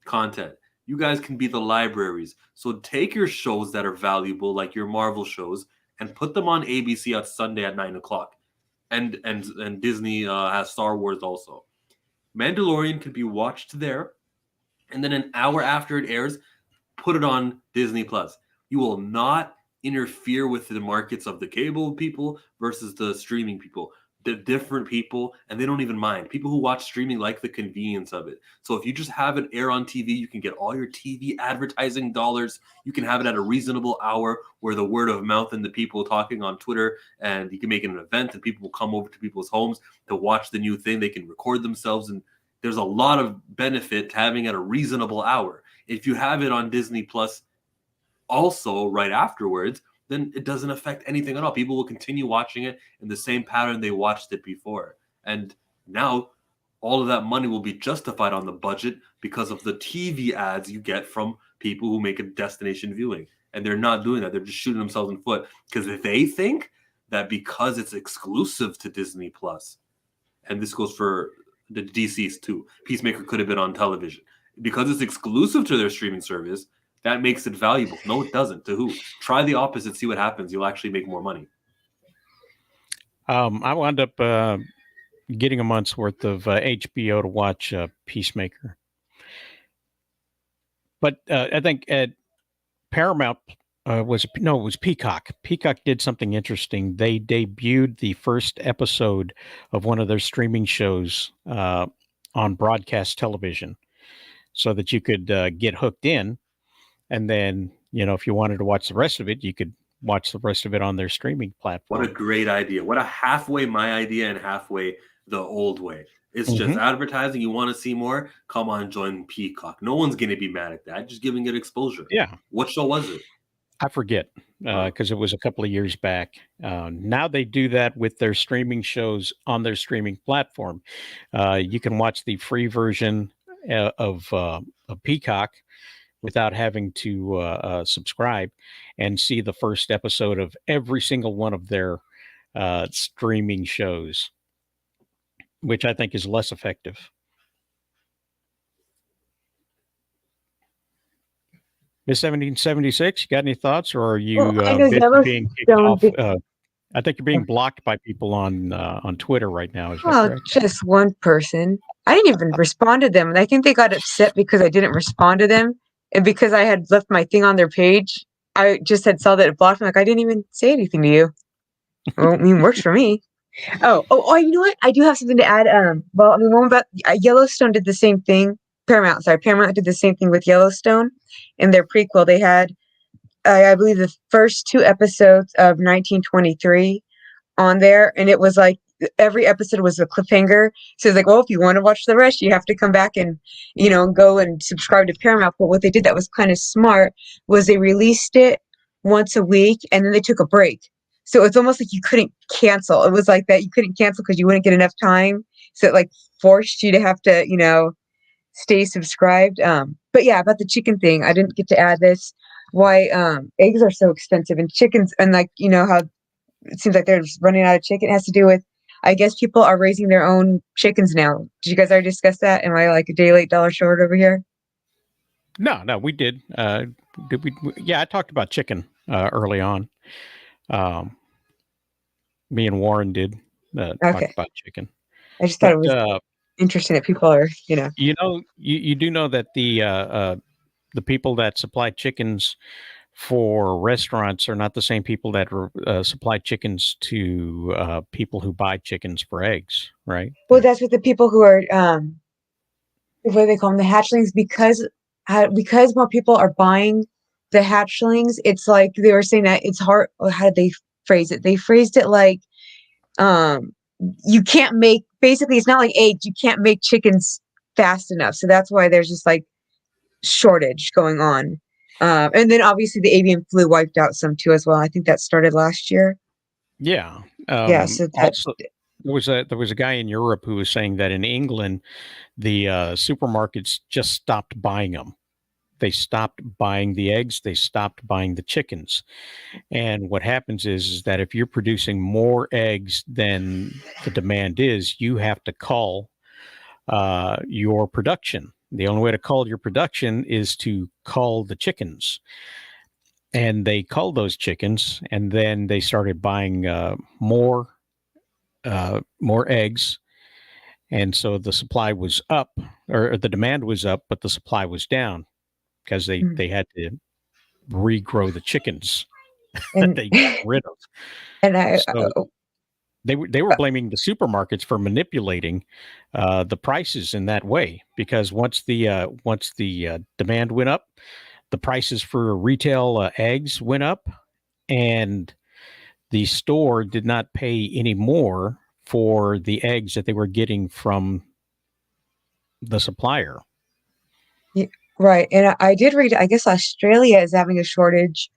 content. You guys can be the libraries. So take your shows that are valuable, like your Marvel shows, and put them on ABC on Sunday at 9:00. And Disney has Star Wars also. Mandalorian can be watched there, and then an hour after it airs, put it on Disney Plus. You will not interfere with the markets of the cable people versus the streaming people. They're different people, and they don't even mind. People who watch streaming like the convenience of it. So if you just have it air on TV, you can get all your TV advertising dollars. You can have it at a reasonable hour where the word of mouth and the people talking on Twitter, and you can make it an event, and people will come over to people's homes to watch the new thing. They can record themselves, and there's a lot of benefit to having it at a reasonable hour. If you have it on Disney Plus also right afterwards, then it doesn't affect anything at all. People will continue watching it in the same pattern they watched it before. And now all of that money will be justified on the budget because of the TV ads you get from people who make a destination viewing. And they're not doing that. They're just shooting themselves in the foot because they think that because it's exclusive to Disney Plus, and this goes for the DCs too, Peacemaker could have been on television. Because it's exclusive to their streaming service, that makes it valuable. No, it doesn't. To who? Try the opposite. See what happens. You'll actually make more money. I wound up getting a month's worth of HBO to watch Peacemaker. But I think at Paramount it was Peacock. Peacock did something interesting. They debuted the first episode of one of their streaming shows on broadcast television so that you could get hooked in. And then, if you wanted to watch the rest of it, you could watch the rest of it on their streaming platform. What a great idea. What a halfway my idea and halfway the old way. It's just advertising. You want to see more? Come on, join Peacock. No one's going to be mad at that. Just giving it exposure. Yeah. What show was it? I forget because it was a couple of years back. Now they do that with their streaming shows on their streaming platform. You can watch the free version of Peacock without having to subscribe and see the first episode of every single one of their streaming shows. which I think is less effective. Miss 1776, you got any thoughts, or are you Well, I know being kicked Yellowstone. off? I think you're being blocked by people on Twitter right now. Is that Well, correct? just one person. I didn't even respond to them, and I think they got upset because I didn't respond to them, and because I had left my thing on their page. I just had saw that it blocked me. Like I didn't even say anything to you. Well, I mean, works for me. Oh, you know what? I do have something to add. Well, I mean, one about Yellowstone did the same thing. Paramount did the same thing with Yellowstone in their prequel. They had, I believe, the first two episodes of 1923 on there, and it was like every episode was a cliffhanger. So it's like, well, if you want to watch the rest, you have to come back and go and subscribe to Paramount. But what they did that was kind of smart was they released it once a week, and then they took a break. So it's almost like you couldn't cancel. It was like that you couldn't cancel because you wouldn't get enough time. So it like forced you to have to, stay subscribed. But yeah, about the chicken thing, I didn't get to add this. Why eggs are so expensive and chickens, and like how it seems like they're just running out of chicken. It has to do with, I guess, people are raising their own chickens now. Did you guys already discuss that? Am I like a day late, dollar short over here? No, we did. Did we? Yeah, I talked about chicken early on. Me and Warren did talk Okay. about chicken. I just thought it was interesting that people are, You do know that the people that supply chickens for restaurants are not the same people that supply chickens to people who buy chickens for eggs, right? Well, that's what the people who are, what do they call them, the hatchlings, because more people are buying the hatchlings. It's like they were saying that it's hard. How did they phrase it? They phrased it like, you can't make, basically, it's not like eggs. You can't make chickens fast enough. So that's why there's just like shortage going on. And then obviously the avian flu wiped out some too as well. I think that started last year. Yeah. Yeah. So that also, there was a guy in Europe who was saying that in England, the supermarkets just stopped buying them. They stopped buying the eggs. They stopped buying the chickens. And what happens is that if you're producing more eggs than the demand is, you have to cull your production. The only way to cull your production is to cull the chickens. And they culled those chickens, and then they started buying more eggs. And so the supply was up, or the demand was up, but the supply was down because they had to regrow the chickens that they got rid of. And so they were blaming the supermarkets for manipulating the prices in that way, because once the demand went up, the prices for retail eggs went up, and the store did not pay any more for the eggs that they were getting from the supplier. Right. And I did read, I guess Australia is having a shortage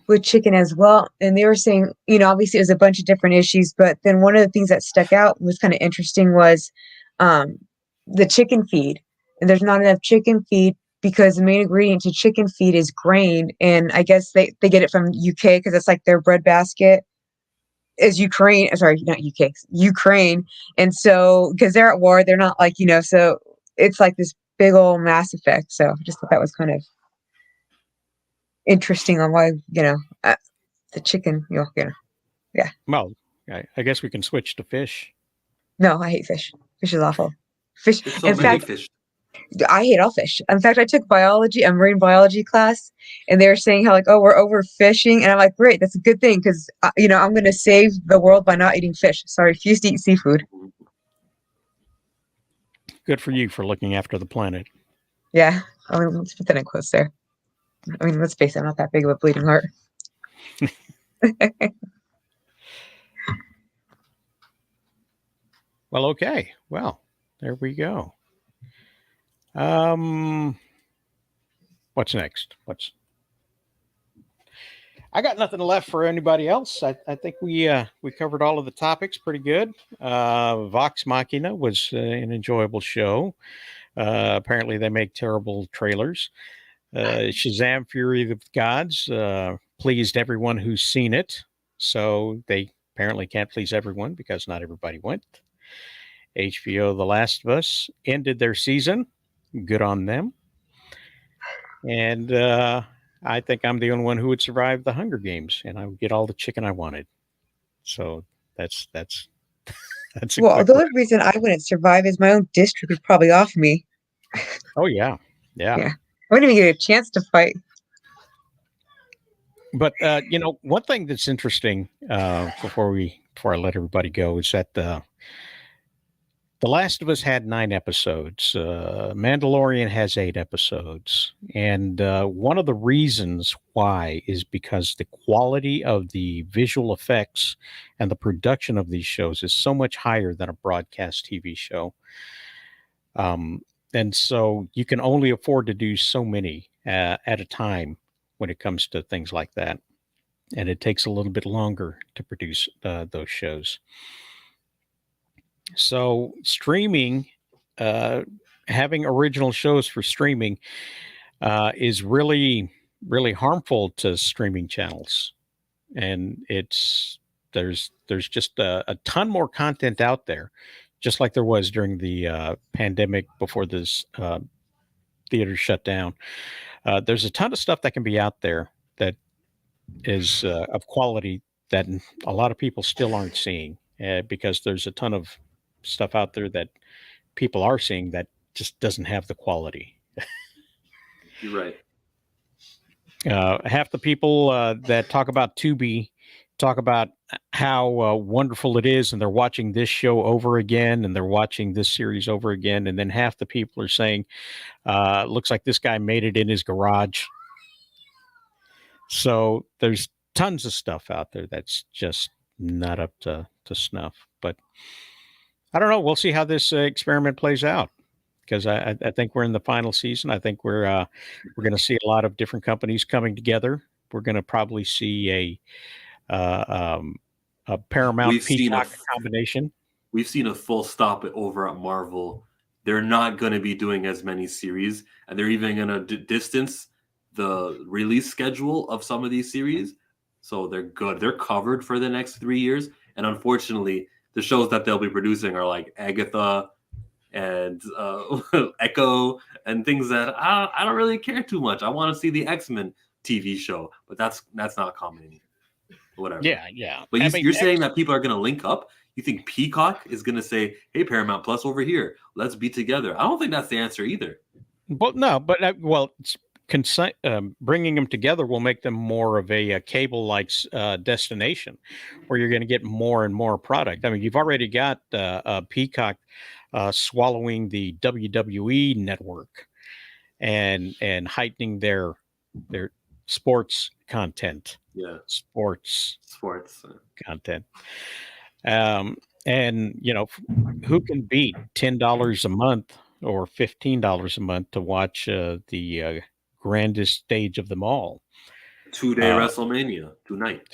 with chicken as well. And they were saying, obviously it was a bunch of different issues, but then one of the things that stuck out and was kind of interesting was the chicken feed. And there's not enough chicken feed because the main ingredient to chicken feed is grain. And I guess they get it from UK because it's like their breadbasket is Ukraine. Sorry, not UK, Ukraine. And so, because they're at war, they're not like, so it's like this big old mass effect. So I just thought that was kind of interesting on why, the chicken, yeah. Well, I guess we can switch to fish. No, I hate fish. Fish is awful. Fish. It's so In many fact, fish. I hate all fish. In fact, I took a marine biology class, and they were saying how like, oh, we're overfishing, and I'm like, great, that's a good thing because I'm going to save the world by not eating fish. So I refuse to eat seafood. Good for you for looking after the planet. Yeah, I mean, let's put that in quotes there. I mean, let's face it, I'm not that big of a bleeding heart. Well, okay. Well, there we go. What's next? I got nothing left for anybody else. I think we covered all of the topics pretty good. Vox Machina was an enjoyable show. Apparently, they make terrible trailers. Shazam: Fury of the Gods pleased everyone who's seen it. So they apparently can't please everyone because not everybody went. HBO The Last of Us ended their season. Good on them. And I think I'm the only one who would survive the Hunger Games, and I would get all the chicken I wanted. So that's that's a Well, quick. the only reason I wouldn't survive is my own district would probably off me. Oh yeah, yeah. Yeah. I wouldn't even get a chance to fight. But one thing that's interesting before I let everybody go is that The Last of Us had 9 episodes. Mandalorian has 8 episodes, and one of the reasons why is because the quality of the visual effects and the production of these shows is so much higher than a broadcast TV show. And so you can only afford to do so many at a time when it comes to things like that. And it takes a little bit longer to produce those shows. So streaming, having original shows for streaming is really, really harmful to streaming channels. And there's just a ton more content out there, just like there was during the pandemic before this theater shut down. There's a ton of stuff that can be out there that is of quality that a lot of people still aren't seeing because there's a ton of stuff out there that people are seeing that just doesn't have the quality. You're right. Half the people that talk about Tubi talk about how wonderful it is, and they're watching this show over again, and they're watching this series over again, and then half the people are saying, "Looks like this guy made it in his garage." So there's tons of stuff out there that's just not up to snuff. But I don't know. We'll see how this experiment plays out, because I think we're in the final season. I think we're going to see a lot of different companies coming together. We're going to probably see a Paramount We've seen Peacock combination. We've seen a full stop over at Marvel. They're not going to be doing as many series, and they're even going to distance the release schedule of some of these series. So they're good. They're covered for the next 3 years. And unfortunately, the shows that they'll be producing are like Agatha and Echo and things that I don't really care too much. I want to see the X-Men TV show, but that's not comedy. Whatever. Yeah. But you're saying that people are going to link up? You think Peacock is going to say, "Hey, Paramount Plus over here, let's be together"? I don't think that's the answer either. Well, no, but bringing them together will make them more of a cable-like destination, where you're going to get more and more product. I mean, you've already got Peacock swallowing the WWE network and heightening their sports content. Yeah, sports content. And who can beat $10 a month or $15 a month to watch the grandest stage of them all? 2-day WrestleMania, 2-night.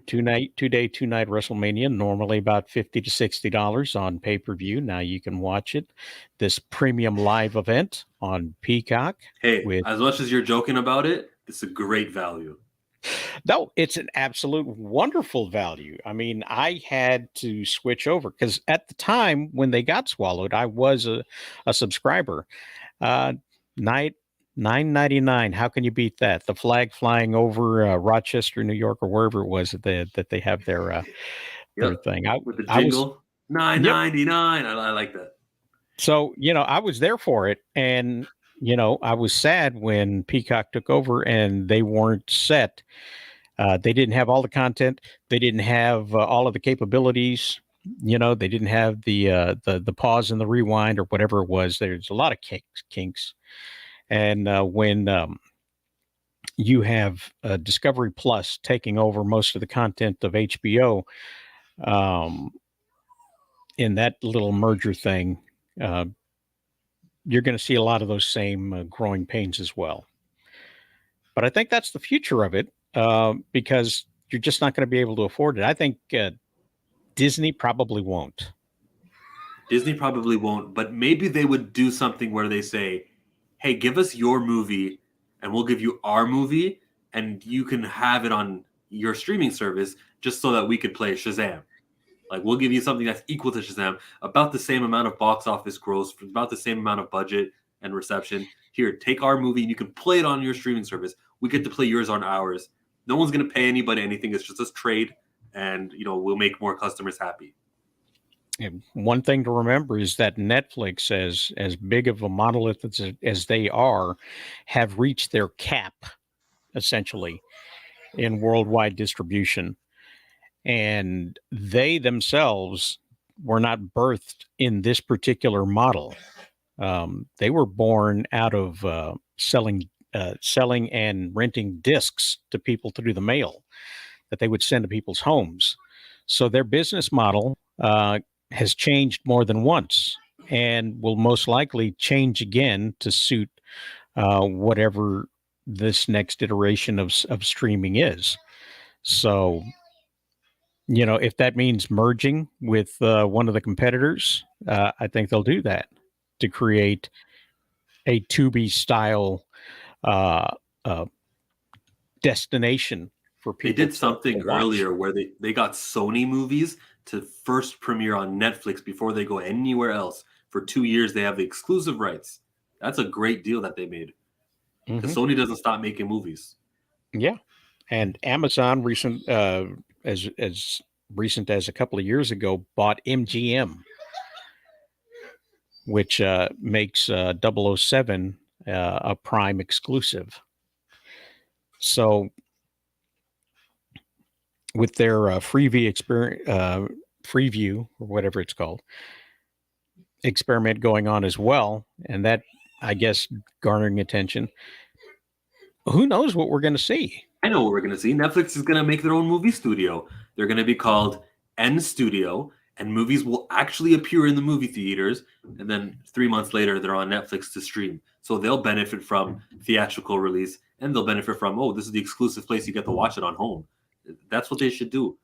Two-night WrestleMania, normally about $50 to $60 on pay-per-view. Now you can watch it, this premium live event on Peacock. Hey, as much as you're joking about it, it's a great value. No, it's an absolute wonderful value. I mean, I had to switch over because at the time when they got swallowed, I was a subscriber. $9.99. How can you beat that? The flag flying over Rochester, New York, or wherever it was that they have their thing. With the jingle, $9.99. I like that. So I was there for it, and I was sad when Peacock took over and they weren't set. They didn't have all the content. They didn't have all of the capabilities. They didn't have the pause and the rewind or whatever it was. There's a lot of kinks. And when you have Discovery Plus taking over most of the content of HBO in that little merger thing, you're going to see a lot of those same growing pains as well. But I think that's the future of it because you're just not going to be able to afford it. I think Disney probably won't. But maybe they would do something where they say, "Hey, give us your movie and we'll give you our movie and you can have it on your streaming service just so that we could play Shazam." Like, we'll give you something that's equal to Shazam, about the same amount of box office gross, about the same amount of budget and reception. Here, take our movie and you can play it on your streaming service. We get to play yours on ours. No one's going to pay anybody anything. It's just a trade, and we'll make more customers happy. And one thing to remember is that Netflix, as big of a monolith as they are, have reached their cap, essentially, in worldwide distribution. And they themselves were not birthed in this particular model. They were born out of selling and renting discs to people through the mail that they would send to people's homes. So their business model has changed more than once and will most likely change again to suit whatever this next iteration of streaming is. So, if that means merging with one of the competitors, I think they'll do that to create a Tubi style destination for people. They did something earlier where they got Sony movies to first premiere on Netflix before they go anywhere else. For 2 years, they have the exclusive rights. That's a great deal that they made. Because Sony doesn't stop making movies. Yeah. And Amazon as recent as a couple of years ago bought MGM, which makes 007 a Prime exclusive. So with their Freeview or whatever it's called experiment going on as well, and that, I guess, garnering attention, who knows what we're going to see? I know what we're going to see. Netflix is going to make their own movie studio. They're going to be called N Studio, and movies will actually appear in the movie theaters, and then 3 months later, they're on Netflix to stream. So they'll benefit from theatrical release, and they'll benefit from, this is the exclusive place you get to watch it on home. That's what they should do.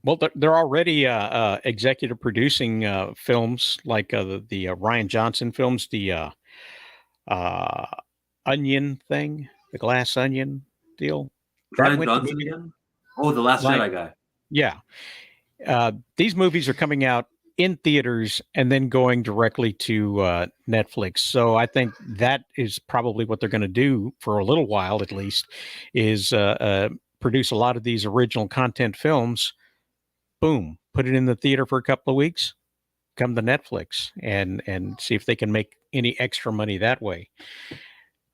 Well, they're already executive producing films like the Ryan Johnson films, the Onion thing, the Glass Onion deal. Ryan Johnson again? Oh, the Last Jedi guy. Yeah. These movies are coming out in theaters and then going directly to Netflix. So I think that is probably what they're going to do for a little while, at least, is produce a lot of these original content films. Boom, put it in the theater for a couple of weeks, come to Netflix and see if they can make any extra money that way.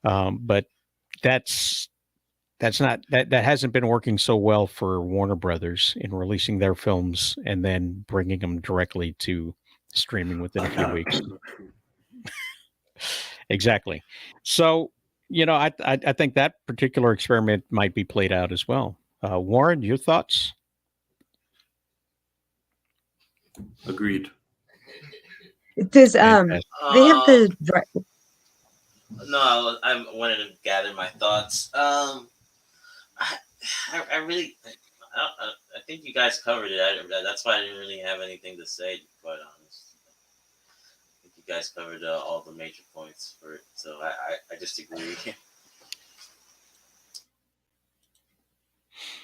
But that hasn't been working so well for Warner Brothers in releasing their films and then bringing them directly to streaming within a few weeks. Exactly. So, I think that particular experiment might be played out as well. Warren, your thoughts? Agreed. Does they have the right? No, I wanted to gather my thoughts. I think you guys covered it. That's why I didn't really have anything to say, to be quite honest. I think you guys covered all the major points for it, so I just agree.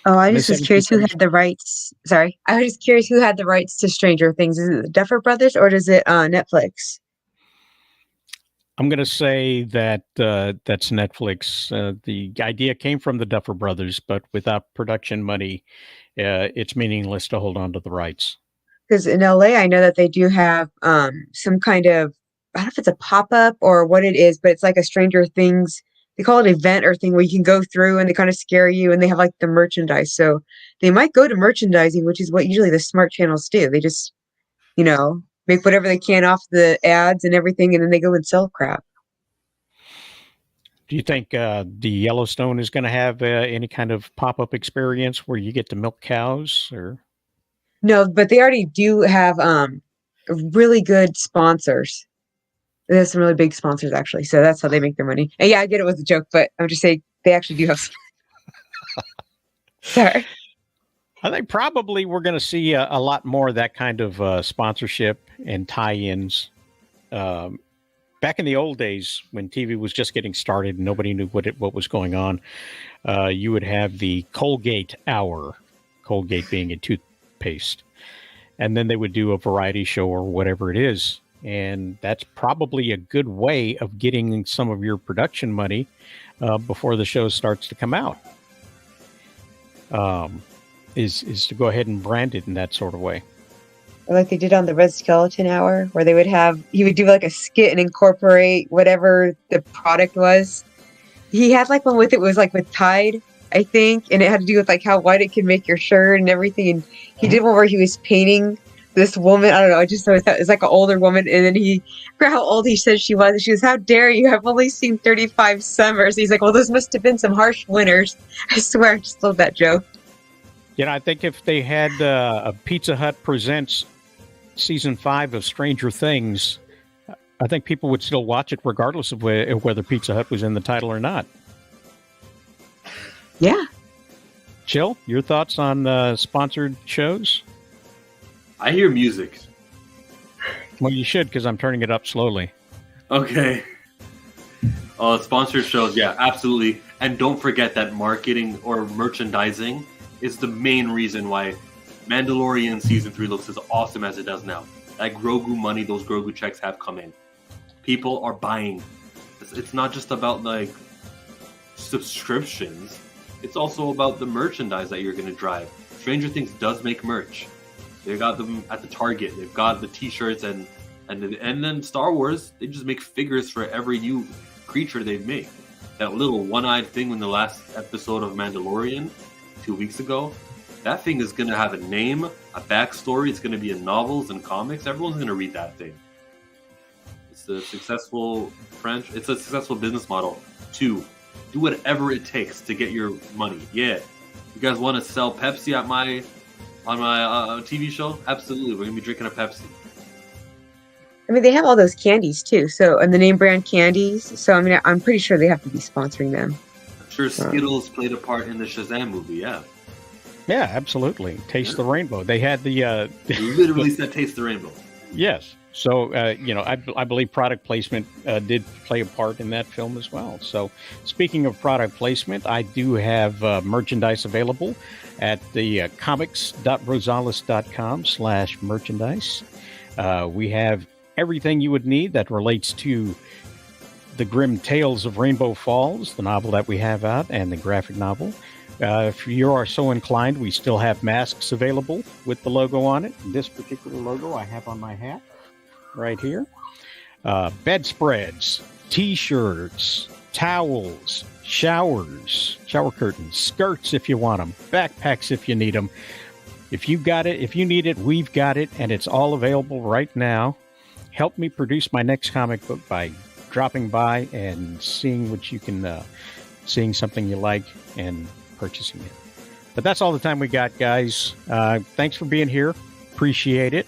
Oh, I just was curious who had the rights. Sorry, I was just curious who had the rights to Stranger Things. Is it the Duffer Brothers or does it Netflix? I'm going to say that that's Netflix. The idea came from the Duffer Brothers, but without production money, it's meaningless to hold on to the rights. Because in LA, I know that they do have some kind of, I don't know if it's a pop-up or what it is, but it's like a Stranger Things. They call it an event or thing where you can go through and they kind of scare you and they have like the merchandise. So they might go to merchandising, which is what usually the smart channels do. They just, make whatever they can off the ads and everything, and then they go and sell crap. Do you think the Yellowstone is going to have any kind of pop-up experience where you get to milk cows? Or no, but they already do have really good sponsors. They have some really big sponsors, actually. So that's how they make their money. And yeah, I get it was a joke, but I'm just saying they actually do have some. Sorry. I think probably we're going to see a lot more of that kind of sponsorship and tie-ins. Back in the old days, when TV was just getting started and nobody knew what was going on, you would have the Colgate Hour, Colgate being a toothpaste. and then they would do a variety show or whatever it is. And that's probably a good way of getting some of your production money before the show starts to come out. Is to go ahead and brand it in that sort of way. Or like they did on the Red Skeleton Hour, where he would do like a skit and incorporate whatever the product was. He had like one with Tide, I think, and it had to do with like how white it can make your shirt and everything. And he did one where he was painting this woman. I don't know. I just always thought it was like an older woman, and then I forgot how old he said she was. She was, "How dare you? I've only seen 35 summers." He's like, "Well, those must have been some harsh winters." I swear, I just love that joke. I think if they had a Pizza Hut Presents season 5 of Stranger Things, I think people would still watch it regardless of whether Pizza Hut was in the title or not. Yeah. Jill, your thoughts on sponsored shows? I hear music. Well, you should, because I'm turning it up slowly. Okay. Sponsored shows, yeah, absolutely. And don't forget that marketing or merchandising is the main reason why Mandalorian Season 3 looks as awesome as it does now. That Grogu money, those Grogu checks have come in. People are buying. It's not just about, like, subscriptions. It's also about the merchandise that you're going to drive. Stranger Things does make merch. They got them at the Target. They've got the T-shirts, and then Star Wars, they just make figures for every new creature they've made. That little one-eyed thing in the last episode of Mandalorian 2 weeks ago, that thing is going to have a name, a backstory. It's going to be in novels and comics. Everyone's going to read that thing. It's a successful business model to do whatever it takes to get your money. Yeah, you guys want to sell Pepsi on my TV show? Absolutely, we're going to be drinking a Pepsi. I mean, they have all those candies too. So, and the name brand candies. So, I mean, I'm pretty sure they have to be sponsoring them. I'm sure Skittles played a part in the Shazam movie. Yeah. Yeah, absolutely. Taste the Rainbow. They had the literally said "Taste the Rainbow." Yes. So, I believe product placement did play a part in that film as well. So, speaking of product placement, I do have merchandise available at the comics.rosales.com/merchandise. We have everything you would need that relates to the grim tales of Rainbow Falls, the novel that we have out, and the graphic novel. If you are so inclined, we still have masks available with the logo on it. This particular logo I have on my hat right here. Bedspreads, T-shirts, towels, shower curtains, skirts if you want them, backpacks if you need them. If you got it, if you need it, we've got it, and it's all available right now. Help me produce my next comic book by dropping by and seeing what you can, seeing something you like and purchasing it. But that's all the time we got, guys. Thanks for being here. Appreciate it.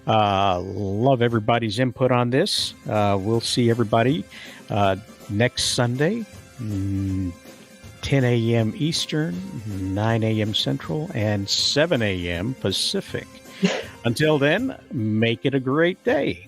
Love everybody's input on this. We'll see everybody next Sunday, 10 a.m. Eastern, 9 a.m. Central, and 7 a.m. Pacific. Until then, make it a great day.